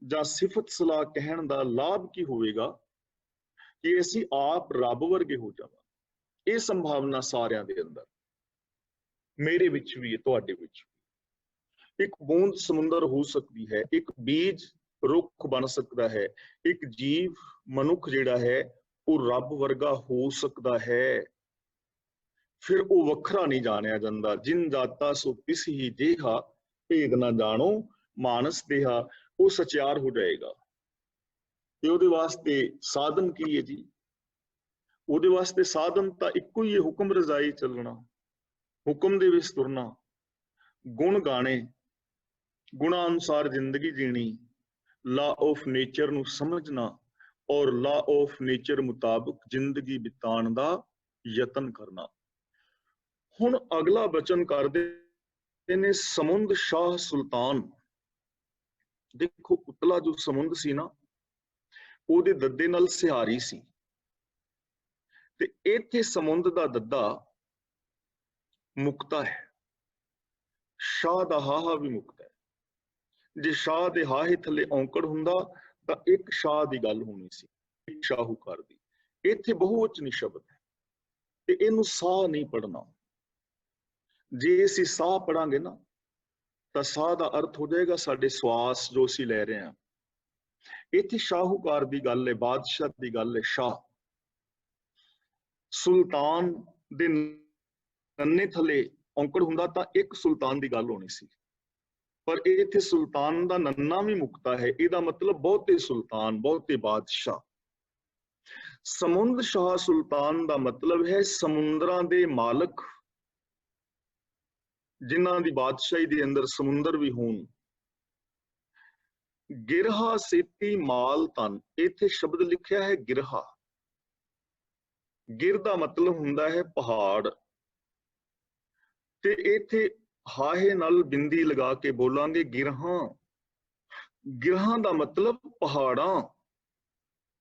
ਜਾਂ ਸਿਫਤ ਸਲਾਹ ਕਹਿਣ ਦਾ ਲਾਭ ਕੀ ਹੋਵੇਗਾ ਕਿ ਅਸੀਂ ਆਪ ਰੱਬ ਵਰਗੇ ਹੋ ਜਾਵਾਂਗੇ। ਇਹ ਸੰਭਾਵਨਾ ਸਾਰਿਆਂ ਦੇ ਅੰਦਰ, ਮੇਰੇ ਵਿੱਚ ਵੀ ਹੈ, ਤੁਹਾਡੇ ਵਿੱਚ ਵੀ। ਇੱਕ ਬੂੰਦ ਸਮੁੰਦਰ ਹੋ ਸਕਦੀ ਹੈ, ਇੱਕ ਬੀਜ ਰੁੱਖ ਬਣ ਸਕਦਾ ਹੈ, ਇੱਕ ਜੀਵ ਮਨੁੱਖ ਜਿਹੜਾ ਹੈ ਉਹ ਰੱਬ ਵਰਗਾ ਹੋ ਸਕਦਾ ਹੈ। ਫਿਰ ਉਹ ਵੱਖਰਾ ਨਹੀਂ ਜਾਣਿਆ ਜਾਂਦਾ। ਜਿਨ ਜਾਤਾ ਸੋ ਤਿਸ ਹੀ ਜੇਹਾ, ਭੇਦ ਨਾ ਜਾਣੋ ਮਾਨਸ ਦੇਹਾ, ਉਹ ਸਚਿਆਰ ਹੋ ਜਾਏਗਾ। ਤੇ ਉਹਦੇ ਵਾਸਤੇ ਸਾਧਨ ਕੀ ਹੈ ਜੀ? ਉਹਦੇ ਵਾਸਤੇ ਸਾਧਨ ਤਾਂ ਇੱਕੋ ਹੀ ਹੈ, ਹੁਕਮ ਰਜ਼ਾਈ ਚੱਲਣਾ, ਹੁਕਮ ਦੇ ਵਿੱਚ ਤੁਰਨਾ, ਗੁਣ ਗਾਣੇ, ਗੁਣਾਂ ਅਨੁਸਾਰ ਜ਼ਿੰਦਗੀ ਜੀਣੀ, ਲਾ ਆਫ ਨੇਚਰ ਨੂੰ ਸਮਝਣਾ ਔਰ ਲਾ ਆਫ ਨੇਚਰ ਮੁਤਾਬਕ ਜ਼ਿੰਦਗੀ ਬਿਤਾਉਣ ਦਾ ਯਤਨ ਕਰਨਾ। ਹੁਣ ਅਗਲਾ ਬਚਨ ਕਰਦੇ ਨੇ ਸਮੁੰਦ ਸ਼ਾਹ ਸੁਲਤਾਨ। ਦੇਖੋ ਉਤਲਾ ਜੋ ਸਮੁੰਦ ਸੀ ਨਾ, ਉਹਦੇ ਦੱਦੇ ਨਾਲ ਸਿਹਾਰੀ ਸੀ, ਤੇ ਇੱਥੇ ਸਮੁੰਦ ਦਾ ਦੱਦਾ ਮੁਕਤਾ ਹੈ, ਸ਼ਾਹ ਦਾ ਹਾਹਾ ਵੀ ਮੁਕਤਾ ਹੈ। ਜੇ ਸ਼ਾਹ ਦੇ ਹਾਹੇ ਥੱਲੇ ਔਂਕੜ ਹੁੰਦਾ ਤਾਂ ਇੱਕ ਸ਼ਾਹ ਦੀ ਗੱਲ ਹੋਣੀ ਸੀ, ਇੱਕ ਸ਼ਾਹੂਕਾਰ ਦੀ। ਇੱਥੇ ਬਹੁਵਚਨੀ ਸ਼ਬਦ ਹੈ ਤੇ ਇਹਨੂੰ ਸਾਹ ਨਹੀਂ ਪੜਨਾ। ਜੇ ਅਸੀਂ ਸਾਹ ਪੜਾਂਗੇ ਨਾ ਤਾਂ ਸਾਹ ਦਾ ਅਰਥ ਹੋ ਜਾਏਗਾ ਸਾਡੇ ਸਵਾਸ ਜੋ ਅਸੀਂ ਲੈ ਰਹੇ ਹਾਂ। ਇੱਥੇ ਸ਼ਾਹੂਕਾਰ ਦੀ ਗੱਲ ਹੈ, ਬਾਦਸ਼ਾਹ ਦੀ ਗੱਲ ਹੈ, ਸ਼ਾਹ। ਸੁਲਤਾਨ ਦੇ ਨੰਨੇ ਥੱਲੇ ਔਂਕੜ ਹੁੰਦਾ ਤਾਂ ਇੱਕ ਸੁਲਤਾਨ ਦੀ ਗੱਲ ਹੋਣੀ ਸੀ, ਪਰ ਇੱਥੇ ਸੁਲਤਾਨ ਦਾ ਨੰਨਾ ਵੀ ਮੁਕਤਾ ਹੈ। ਇਹਦਾ ਮਤਲਬ ਬਹੁਤੇ ਸੁਲਤਾਨ, ਬਹੁਤੇ ਬਾਦਸ਼ਾਹ। ਸਮੁੰਦ ਸ਼ਾਹ ਸੁਲਤਾਨ ਦਾ ਮਤਲਬ ਹੈ ਸਮੁੰਦਰਾਂ ਦੇ ਮਾਲਕ, ਜਿਨ੍ਹਾਂ ਦੀ ਬਾਦਸ਼ਾਹੀ ਦੇ ਅੰਦਰ ਸਮੁੰਦਰ ਵੀ ਹੋਣ। ਗਿਰਹਾ ਸੇਤੀ ਮਾਲ ਧਨ, ਇੱਥੇ ਸ਼ਬਦ ਲਿਖਿਆ ਹੈ ਗਿਰਹਾ। ਗਿਰ ਦਾ ਮਤਲਬ ਹੁੰਦਾ ਹੈ ਪਹਾੜ, ਤੇ ਇੱਥੇ ਹਾਹੇ ਨਾਲ ਬਿੰਦੀ ਲਗਾ ਕੇ ਬੋਲਾਂਗੇ ਗਿਰਹਾਂ। ਗਿਰਹਾਂ ਦਾ ਮਤਲਬ ਪਹਾੜਾਂ,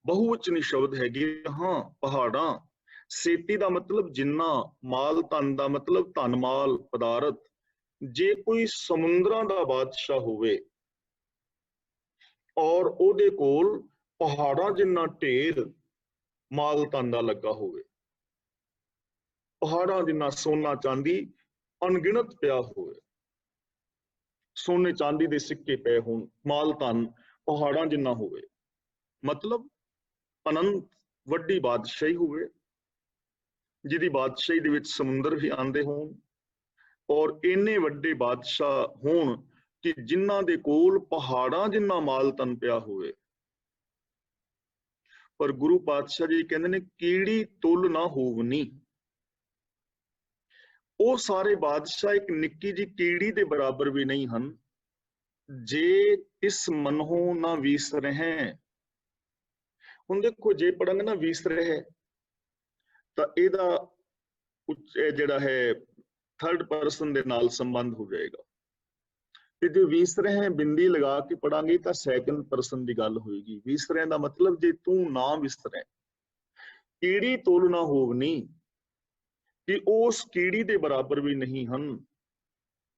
ਬਹੁਵਚਨੀ ਸ਼ਬਦ ਹੈ ਗਿਰਹਾਂ, ਪਹਾੜਾਂ। ਸੇਤੀ ਦਾ ਮਤਲਬ ਜਿੰਨਾ, ਮਾਲ ਧਨ ਦਾ ਮਤਲਬ ਧਨ ਮਾਲ ਪਦਾਰਥ। ਜੇ ਕੋਈ ਸਮੁੰਦਰਾਂ ਦਾ ਬਾਦਸ਼ਾਹ ਹੋਵੇ ਔਰ ਉਹਦੇ ਕੋਲ ਪਹਾੜਾਂ ਜਿੰਨਾ ਢੇਰ ਮਾਲ ਧਨ ਦਾ ਲੱਗਾ ਹੋਵੇ, ਪਹਾੜਾਂ ਜਿੰਨਾ ਸੋਨਾ ਚਾਂਦੀ ਅਣਗਿਣਤ ਪਿਆ ਹੋਵੇ, ਸੋਨੇ ਚਾਂਦੀ ਦੇ ਸਿੱਕੇ ਪਏ ਹੋਣ, ਮਾਲ ਧਨ ਪਹਾੜਾਂ ਜਿੰਨਾ ਹੋਵੇ, ਮਤਲਬ ਅਨੰਤ ਵੱਡੀ ਬਾਦਸ਼ਾਹੀ ਹੋਵੇ, ਜਿਹਦੀ ਬਾਦਸ਼ਾਹੀ ਦੇ ਵਿੱਚ ਸਮੁੰਦਰ ਵੀ ਆਉਂਦੇ ਹੋਣ, ਔਰ ਇੰਨੇ ਵੱਡੇ ਬਾਦਸ਼ਾਹ ਹੋਣ ਕਿ ਜਿਨ੍ਹਾਂ ਦੇ ਕੋਲ ਪਹਾੜਾਂ ਜਿੰਨਾ ਮਾਲ ਧਨ ਪਿਆ ਹੋਵੇ। ਪਰ ਗੁਰੂ ਪਾਤਸ਼ਾਹ ਜੀ ਕਹਿੰਦੇ ਨੇ ਕੀੜੀ ਤੁਲ ਨਾ ਹੋਵਨੀ। ਉਹ ਸਾਰੇ ਬਾਦਸ਼ਾਹ ਇੱਕ ਨਿੱਕੀ ਜਿਹੀ ਕੀੜੀ ਦੇ ਬਰਾਬਰ ਵੀ ਨਹੀਂ ਹਨ। ਜੇ ਇਸ ਮਨੋਂ ਨਾ ਵਿਸਰਹਿ, ਹੁਣ ਦੇਖੋ ਜੇ ਪੜਾਂਗੇ ਨਾ ਵਿਸਰਹਿ ਤਾਂ ਇਹਦਾ ਜਿਹੜਾ ਹੈ ਥਰਡ ਪਰਸਨ ਦੇ ਨਾਲ ਸੰਬੰਧ ਹੋ ਜਾਏਗਾ, ਤੇ ਜੇ ਵਿਸਰਹਿ ਬਿੰਦੀ ਲਗਾ ਕੇ ਪੜਾਂਗੇ ਤਾਂ ਸੈਕੰਡ ਪਰਸਨ ਦੀ ਗੱਲ ਹੋਏਗੀ। ਵਿਸਰਹਿ ਦਾ ਮਤਲਬ ਜੇ ਤੂੰ ਨਾ ਵਿਸਰੈ, ਕੀੜੀ ਤੁਲ ਨਾ ਹੋਵਨੀ, ਕਿ ਉਸ ਕੀੜੀ ਦੇ ਬਰਾਬਰ ਵੀ ਨਹੀਂ ਹਨ।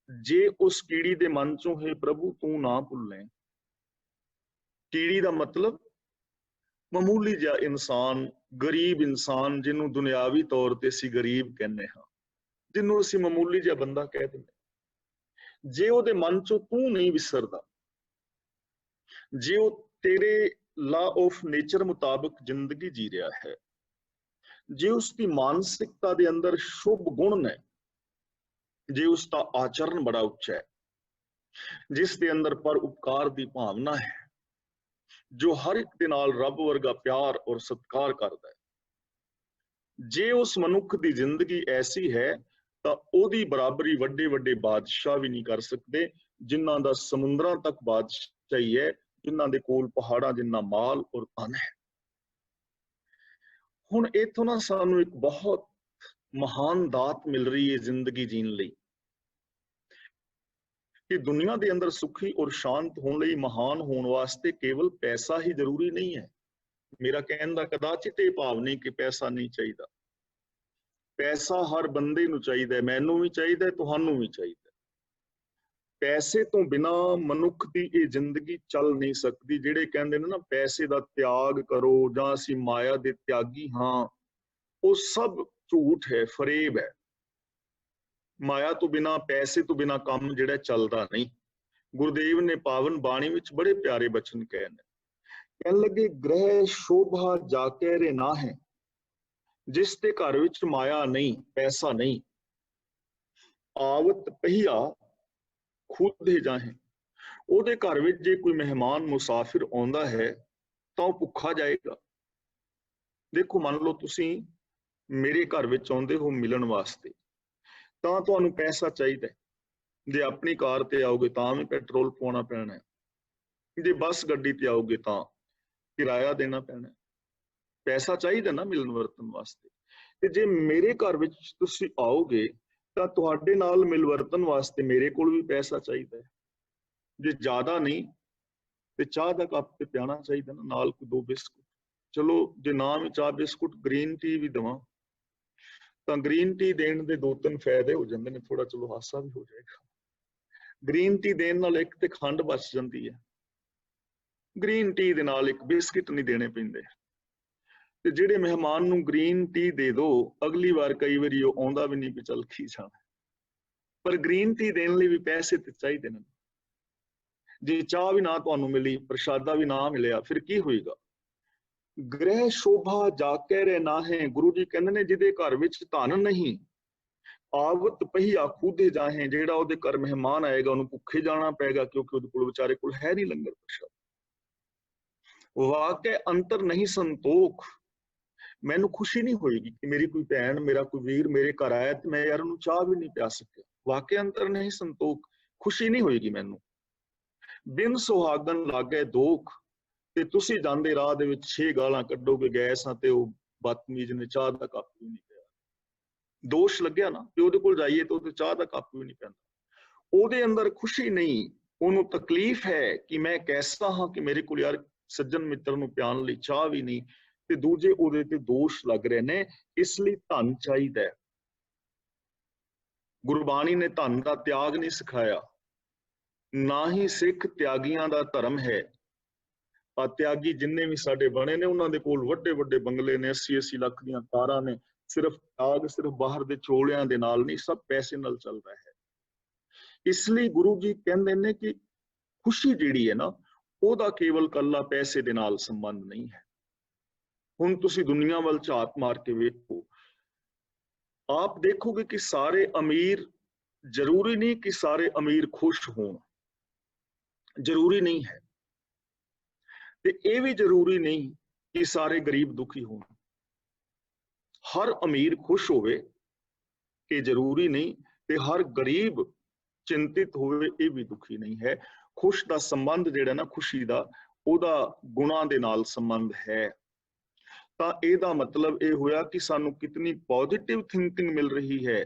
ਜੇ ਉਸ ਕੀੜੀ ਦੇ ਮਨ ਚੋਂ ਹੈ ਪ੍ਰਭੂ ਤੂੰ ਨਾ ਭੁੱਲੇ। ਕੀੜੀ ਦਾ ਮਤਲਬ ਮਾਮੂਲੀ ਜਿਹਾ ਇਨਸਾਨ, ਗਰੀਬ ਇਨਸਾਨ, ਜਿਹਨੂੰ ਦੁਨਿਆਵੀ ਤੌਰ ਤੇ ਅਸੀਂ ਗਰੀਬ ਕਹਿੰਦੇ ਹਾਂ, ਜਿਹਨੂੰ ਅਸੀਂ ਮਾਮੂਲੀ ਜਿਹਾ ਬੰਦਾ ਕਹਿ ਦਿੰਦੇ। ਜੇ ਉਹਦੇ ਮਨ ਚੋਂ ਤੂੰ ਨਹੀਂ ਵਿਸਰਦਾ, ਜੇ ਉਹ ਤੇਰੇ ਲਾ ਆਫ ਨੇਚਰ ਮੁਤਾਬਕ ਜ਼ਿੰਦਗੀ ਜੀ ਰਿਹਾ ਹੈ, ਜੇ ਉਸ ਦੀ ਮਾਨਸਿਕਤਾ ਦੇ ਅੰਦਰ ਸ਼ੁਭ ਗੁਣ ਨੇ, ਜੇ ਉਸ ਦਾ ਆਚਰਨ ਬੜਾ ਉੱਚਾ ਹੈ, ਜਿਸ ਦੇ ਅੰਦਰ ਪਰ ਉਪਕਾਰ ਦੀ ਭਾਵਨਾ ਹੈ, ਜੋ ਹਰ ਇੱਕ ਦੇ ਨਾਲ ਰੱਬ ਵਰਗਾ ਪਿਆਰ ਔਰ ਸਤਿਕਾਰ ਕਰਦਾ ਹੈ, ਜੇ ਉਸ ਮਨੁੱਖ ਦੀ ਜ਼ਿੰਦਗੀ ਐਸੀ ਹੈ ਤਾਂ ਉਹਦੀ ਬਰਾਬਰੀ ਵੱਡੇ ਵੱਡੇ ਬਾਦਸ਼ਾਹ ਵੀ ਨਹੀਂ ਕਰ ਸਕਦੇ, ਜਿਨ੍ਹਾਂ ਦਾ ਸਮੁੰਦਰਾਂ ਤੱਕ ਬਾਦਸ਼ਾਹੀ ਹੈ, ਜਿਨ੍ਹਾਂ ਦੇ ਕੋਲ ਪਹਾੜਾਂ ਜਿੰਨਾ ਮਾਲ ਔਰ ਧਨ ਹੈ। ਹੁਣ ਇੱਥੋਂ ਨਾ ਸਾਨੂੰ ਇੱਕ ਬਹੁਤ ਮਹਾਨ ਦਾਤ ਮਿਲ ਰਹੀ ਹੈ ਜ਼ਿੰਦਗੀ ਜੀਣ ਲਈ, ਕਿ ਦੁਨੀਆ ਦੇ ਅੰਦਰ ਸੁਖੀ ਔਰ ਸ਼ਾਂਤ ਹੋਣ ਲਈ, ਮਹਾਨ ਹੋਣ ਵਾਸਤੇ ਕੇਵਲ ਪੈਸਾ ਹੀ ਜ਼ਰੂਰੀ ਨਹੀਂ ਹੈ। ਮੇਰਾ ਕਹਿਣ ਦਾ ਕਦਾਚਿਤ ਇਹ ਭਾਵ ਨਹੀਂ ਕਿ ਪੈਸਾ ਨਹੀਂ ਚਾਹੀਦਾ। ਪੈਸਾ ਹਰ ਬੰਦੇ ਨੂੰ ਚਾਹੀਦਾ, ਮੈਨੂੰ ਵੀ ਚਾਹੀਦਾ, ਤੁਹਾਨੂੰ ਵੀ ਚਾਹੀਦਾ। ਪੈਸੇ ਤੋਂ ਬਿਨਾ ਮਨੁੱਖ ਦੀ ਇਹ ਜ਼ਿੰਦਗੀ ਚੱਲ ਨਹੀਂ ਸਕਦੀ। ਜਿਹੜੇ ਕਹਿੰਦੇ ਨੇ ਨਾ ਪੈਸੇ ਦਾ ਤਿਆਗ ਕਰੋ ਜਾਂ ਅਸੀਂ ਮਾਇਆ ਦੇ ਤਿਆਗੀ ਹਾਂ, ਉਹ ਸਭ ਝੂਠ ਹੈ, ਫਰੇਬ ਹੈ। ਮਾਇਆ ਤੋਂ ਬਿਨਾ, ਪੈਸੇ ਤੋਂ ਬਿਨਾ ਕੰਮ ਜਿਹੜਾ ਚੱਲਦਾ ਨਹੀਂ। ਗੁਰਦੇਵ ਨੇ ਪਾਵਨ ਬਾਣੀ ਵਿੱਚ ਬੜੇ ਪਿਆਰੇ ਬਚਨ ਕਹੇ ਨੇ, ਕਹਿਣ ਲੱਗੇ ਗ੍ਰਹਿ ਸ਼ੋਭਾ ਜਾ ਕੇ ਰੇ ਨਾ ਹੈ, ਜਿਸ ਦੇ ਘਰ ਵਿੱਚ ਮਾਇਆ ਨਹੀਂ, ਪੈਸਾ ਨਹੀਂ। ਆਵਤ ਪਹੀਆ ਖੁਦ ਹੀ ਜਾਹੇ, ਉਹਦੇ ਘਰ ਵਿੱਚ ਜੇ ਕੋਈ ਮਹਿਮਾਨ ਮੁਸਾਫਿਰ ਆਉਂਦਾ ਹੈ ਤਾਂ ਉਹ ਭੁੱਖਾ ਜਾਏਗਾ। ਦੇਖੋ ਮੰਨ ਲਓ ਤੁਸੀਂ ਮੇਰੇ ਘਰ ਵਿੱਚ ਆਉਂਦੇ ਹੋ ਮਿਲਣ ਵਾਸਤੇ, ਤਾਂ ਤੁਹਾਨੂੰ ਪੈਸਾ ਚਾਹੀਦਾ ਹੈ। ਜੇ ਆਪਣੀ ਕਾਰ ਤੇ ਆਓਗੇ ਤਾਂ ਵੀ ਪੈਟਰੋਲ ਪਾਉਣਾ ਪੈਣਾ ਹੈ, ਜੇ ਬੱਸ ਗੱਡੀ ਤੇ ਆਓਗੇ ਤਾਂ ਕਿਰਾਇਆ ਦੇਣਾ ਪੈਣਾ ਹੈ। ਪੈਸਾ ਚਾਹੀਦਾ ਨਾ ਮਿਲਣ ਵਰਤਣ ਵਾਸਤੇ। ਤੇ ਜੇ ਮੇਰੇ ਘਰ ਵਿੱਚ ਤੁਸੀਂ ਆਓਗੇ ਤਾਂ ਤੁਹਾਡੇ ਨਾਲ ਮਿਲ ਵਰਤਣ ਵਾਸਤੇ ਮੇਰੇ ਕੋਲ ਵੀ ਪੈਸਾ ਚਾਹੀਦਾ ਹੈ। ਜੇ ਜ਼ਿਆਦਾ ਨਹੀਂ ਤੇ ਚਾਹ ਦਾ ਕੱਪ ਤੇ ਪਿਆਣਾ ਚਾਹੀਦਾ ਨਾ, ਨਾਲ ਕੋਈ 2 ਬਿਸਕੁਟ। ਚਲੋ ਜੇ ਨਾ ਵੀ ਚਾਹ ਬਿਸਕੁਟ, ਗ੍ਰੀਨ ਟੀ ਵੀ ਦੇਵਾਂ ਤਾਂ ਗ੍ਰੀਨ ਟੀ ਦੇਣ ਦੇ 2-3 ਫਾਇਦੇ ਹੋ ਜਾਂਦੇ ਨੇ, ਥੋੜਾ ਚਲੋ ਹਾਸਾ ਵੀ ਹੋ ਜਾਏਗਾ। ਗ੍ਰੀਨ ਟੀ ਦੇਣ ਨਾਲ ਇੱਕ ਤੇ ਖੰਡ ਬਚ ਜਾਂਦੀ ਹੈ, ਗ੍ਰੀਨ ਟੀ ਦੇ ਨਾਲ ਇੱਕ ਬਿਸਕਿਟ ਨਹੀਂ ਦੇਣੇ ਪੈਂਦੇ। ਤੇ ਜਿਹੜੇ ਮਹਿਮਾਨ ਨੂੰ ਗ੍ਰੀਨ ਟੀ ਦੇ ਦੋ, ਅਗਲੀ ਵਾਰ ਕਈ ਵਾਰੀ ਉਹ ਆਉਂਦਾ ਵੀ ਨਹੀਂ ਵੀ ਚੱਲ ਕੀ ਜਾਣਾ, ਪਰ ਗ੍ਰੀਨ ਟੀ ਦੇਣ ਲਈ ਵੀ ਪੈਸੇ ਤੇ ਚਾਹੀਦੇ ਨੇ। ਜੇ ਚਾਹ ਵੀ ਨਾ ਤੁਹਾਨੂੰ ਮਿਲੀ, ਪ੍ਰਸ਼ਾਦਾ ਵੀ ਨਾ ਮਿਲਿਆ, ਫਿਰ ਕੀ ਹੋਏਗਾ? ਗ੍ਰਹਿ ਸ਼ੋਭਾ ਜਾ ਕੇ ਰਹਿ ਨਾ ਹੈ। ਗੁਰੂ ਜੀ ਕਹਿੰਦੇ ਨੇ ਜਿਹਦੇ ਘਰ ਵਿੱਚ ਧਨ ਨਹੀਂ, ਆਵਤ ਪਹੀਆ ਖੂਦੇ ਜਾਹੇ। ਜਿਹੜਾ ਉਹਦੇ ਘਰ ਮਹਿਮਾਨ ਆਏਗਾ ਉਹਨੂੰ ਭੁੱਖੇ ਜਾਣਾ ਪਏਗਾ, ਕਿਉਂਕਿ ਉਹਦੇ ਕੋਲ ਵਿਚਾਰੇ ਕੋਲ ਹੈ ਨਹੀਂ ਲੰਗਰ ਪ੍ਰਸ਼ਾਦ। ਵਾਕੇ ਅੰਤਰ ਨਹੀਂ ਸੰਤੋਖ। ਮੈਨੂੰ ਖੁਸ਼ੀ ਨਹੀਂ ਹੋਏਗੀ ਕਿ ਮੇਰੀ ਕੋਈ ਭੈਣ, ਮੇਰਾ ਕੋਈ ਵੀਰ ਮੇਰੇ ਘਰ ਆਇਆ ਤੇ ਮੈਂ ਯਾਰ ਉਹਨੂੰ ਚਾਹ ਵੀ ਨਹੀਂ ਪਿਆ ਸਕਿਆ। ਵਾਕੇ ਅੰਤਰ ਨਹੀਂ ਸੰਤੋਖ, ਖੁਸ਼ੀ ਨਹੀਂ ਹੋਏਗੀ ਮੈਨੂੰ। ਬਿਨ ਸੁਹਾਗਣ ਲਾਗੇ ਦੋਖ। ਤੇ ਤੁਸੀਂ ਜਾਂਦੇ ਰਾਹ ਦੇ ਵਿੱਚ 6 ਗਾਲਾਂ ਕੱਢੋਗੇ ਗੈਸ ਤੇ ਉਹ ਬਦਤਮੀਜ਼ ਨੇ ਚਾਹ ਦਾ ਕੱਪ ਵੀ ਨਹੀਂ ਪਿਆ। ਦੋਸ਼ ਲੱਗਿਆ ਨਾ ਕਿ ਉਹਦੇ ਕੋਲ ਜਾਈਏ ਤਾਂ ਉਹਦੇ ਚਾਹ ਦਾ ਕੱਪ ਵੀ ਨਹੀਂ ਪੈਂਦਾ। ਉਹਦੇ ਅੰਦਰ ਖੁਸ਼ੀ ਨਹੀਂ, ਉਹਨੂੰ ਤਕਲੀਫ ਹੈ ਕਿ ਮੈਂ ਕੈਸਾ ਹਾਂ ਕਿ ਮੇਰੇ ਕੋਲ ਯਾਰ ਸੱਜਣ ਮਿੱਤਰ ਨੂੰ ਪਿਆਉਣ ਲਈ ਚਾਹ ਵੀ ਨਹੀਂ। ਤੇ ਦੂਜੇ ਉਹਦੇ ਤੇ ਦੋਸ਼ ਲੱਗ ਰਹੇ ਨੇ, ਇਸ ਲਈ ਧਨ ਚਾਹੀਦਾ ਹੈ। ਗੁਰਬਾਣੀ ਨੇ ਧਨ ਦਾ ਤਿਆਗ ਨਹੀਂ ਸਿਖਾਇਆ, ਨਾ ਹੀ ਸਿੱਖ ਤਿਆਗੀਆਂ ਦਾ ਧਰਮ ਹੈ। ਆ ਤਿਆਗੀ ਜਿੰਨੇ ਵੀ ਸਾਡੇ ਬਣੇ ਨੇ ਉਹਨਾਂ ਦੇ ਕੋਲ ਵੱਡੇ ਵੱਡੇ ਬੰਗਲੇ ਨੇ, 80-80 ਲੱਖ ਦੀਆਂ ਕਾਰਾਂ ਨੇ। ਸਿਰਫ ਤਿਆਗ ਸਿਰਫ ਬਾਹਰ ਦੇ ਚੋਲਿਆਂ ਦੇ ਨਾਲ ਨਹੀਂ, ਸਭ ਪੈਸੇ ਨਾਲ ਚੱਲਦਾ ਹੈ। ਇਸ ਲਈ ਗੁਰੂ ਜੀ ਕਹਿੰਦੇ ਨੇ ਕਿ ਖੁਸ਼ੀ ਜਿਹੜੀ ਹੈ ਨਾ, ਉਹਦਾ ਕੇਵਲ ਕੱਲਾ ਪੈਸੇ ਦੇ ਨਾਲ ਸੰਬੰਧ ਨਹੀਂ ਹੈ। ਹੁਣ ਤੁਸੀਂ ਦੁਨੀਆ ਵੱਲ ਝਾਤ ਮਾਰ ਕੇ ਵੇਖੋ, ਆਪ ਦੇਖੋਗੇ ਕਿ ਸਾਰੇ ਅਮੀਰ, ਜ਼ਰੂਰੀ ਨਹੀਂ ਕਿ ਸਾਰੇ ਅਮੀਰ ਖੁਸ਼ ਹੋਣ, ਜ਼ਰੂਰੀ ਨਹੀਂ ਹੈ। ਤੇ ਇਹ ਵੀ ਜ਼ਰੂਰੀ ਨਹੀਂ ਕਿ ਸਾਰੇ ਗਰੀਬ ਦੁਖੀ ਹੋਣ। ਹਰ ਅਮੀਰ ਖੁਸ਼ ਹੋਵੇ ਕਿ ਜ਼ਰੂਰੀ ਨਹੀਂ, ਤੇ ਹਰ ਗਰੀਬ ਚਿੰਤਿਤ ਹੋਵੇ ਇਹ ਵੀ ਦੁਖੀ ਨਹੀਂ ਹੈ। ਖੁਸ਼ ਦਾ ਸੰਬੰਧ ਜਿਹੜਾ ਨਾ, ਖੁਸ਼ੀ ਦਾ, ਉਹਦਾ ਗੁਣਾਂ ਦੇ ਨਾਲ ਸੰਬੰਧ ਹੈ। ਤਾਂ ਇਹਦਾ ਮਤਲਬ ਇਹ ਹੋਇਆ ਕਿ ਸਾਨੂੰ ਕਿਤਨੀ ਪੋਜ਼ਿਟਿਵ ਥਿੰਕਿੰਗ ਮਿਲ ਰਹੀ ਹੈ,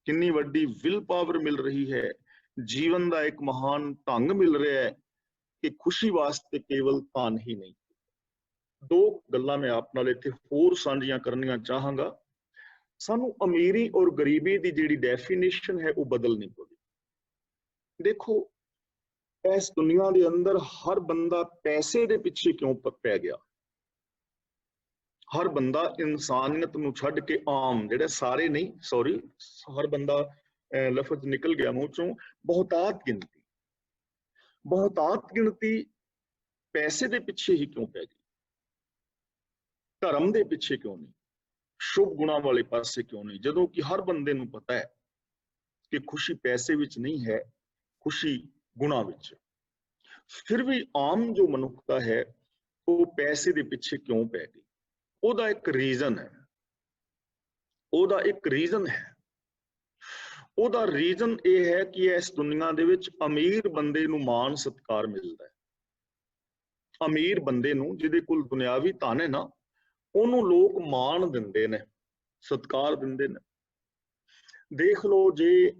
ਕਿੰਨੀ ਵੱਡੀ ਵਿਲ ਪਾਵਰ ਮਿਲ ਰਹੀ ਹੈ, ਜੀਵਨ ਦਾ ਇੱਕ ਮਹਾਨ ਢੰਗ ਮਿਲ ਰਿਹਾ ਹੈ ਕਿ ਖੁਸ਼ੀ ਵਾਸਤੇ ਕੇਵਲ ਧਨ ਹੀ ਨਹੀਂ। 2 ਗੱਲਾਂ ਮੈਂ ਆਪ ਨਾਲ ਇੱਥੇ ਹੋਰ ਸਾਂਝੀਆਂ ਕਰਨੀਆਂ ਚਾਹਾਂਗਾ। ਸਾਨੂੰ ਅਮੀਰੀ ਔਰ ਗਰੀਬੀ ਦੀ ਜਿਹੜੀ ਡੈਫੀਨੇਸ਼ਨ ਹੈ ਉਹ ਬਦਲਣੀ ਪਵੇਗੀ। ਦੇਖੋ ਇਸ ਦੁਨੀਆ ਦੇ ਅੰਦਰ ਹਰ ਬੰਦਾ ਪੈਸੇ ਦੇ ਪਿੱਛੇ ਕਿਉਂ ਪੈ ਗਿਆ? ਹਰ ਬੰਦਾ ਇਨਸਾਨੀਅਤ ਨੂੰ ਛੱਡ ਕੇ ਆਮ, ਜਿਹੜੇ ਸਾਰੇ ਨਹੀਂ, ਸੌਰੀ, ਹਰ ਬੰਦਾ ਲਫ਼ਜ਼ ਨਿਕਲ ਗਿਆ ਮੂੰਹ ਚੋਂ, ਬਹੁਤਾਤ ਗਿਣਤੀ ਪੈਸੇ ਦੇ ਪਿੱਛੇ ਹੀ ਕਿਉਂ ਪੈ ਗਈ? ਧਰਮ ਦੇ ਪਿੱਛੇ ਕਿਉਂ ਨਹੀਂ? ਸ਼ੁਭ ਗੁਣਾਂ ਵਾਲੇ ਪਾਸੇ ਕਿਉਂ ਨਹੀਂ? ਜਦੋਂ ਕਿ ਹਰ ਬੰਦੇ ਨੂੰ ਪਤਾ ਹੈ ਕਿ ਖੁਸ਼ੀ ਪੈਸੇ ਵਿੱਚ ਨਹੀਂ ਹੈ, ਖੁਸ਼ੀ ਗੁਣਾਂ ਵਿੱਚ। ਫਿਰ ਵੀ ਆਮ ਜੋ ਮਨੁੱਖਤਾ ਹੈ ਉਹ ਪੈਸੇ ਦੇ ਪਿੱਛੇ ਕਿਉਂ ਪੈ ਗਈ? ਉਹਦਾ ਇੱਕ ਰੀਜ਼ਨ ਹੈ, ਉਹਦਾ ਇੱਕ ਰੀਜ਼ਨ ਹੈ। ਉਹਦਾ ਰੀਜ਼ਨ ਇਹ ਹੈ ਕਿ ਇਸ ਦੁਨੀਆ ਦੇ ਵਿੱਚ ਅਮੀਰ ਬੰਦੇ ਨੂੰ ਮਾਣ ਸਤਿਕਾਰ ਮਿਲਦਾ ਹੈ। ਅਮੀਰ ਬੰਦੇ ਨੂੰ, ਜਿਹਦੇ ਕੋਲ ਦੁਨਿਆਵੀ ਧਨ ਹੈ ਨਾ, ਉਹਨੂੰ ਲੋਕ ਮਾਣ ਦਿੰਦੇ ਨੇ, ਸਤਿਕਾਰ ਦਿੰਦੇ ਨੇ। ਦੇਖ ਲਓ, ਜੇ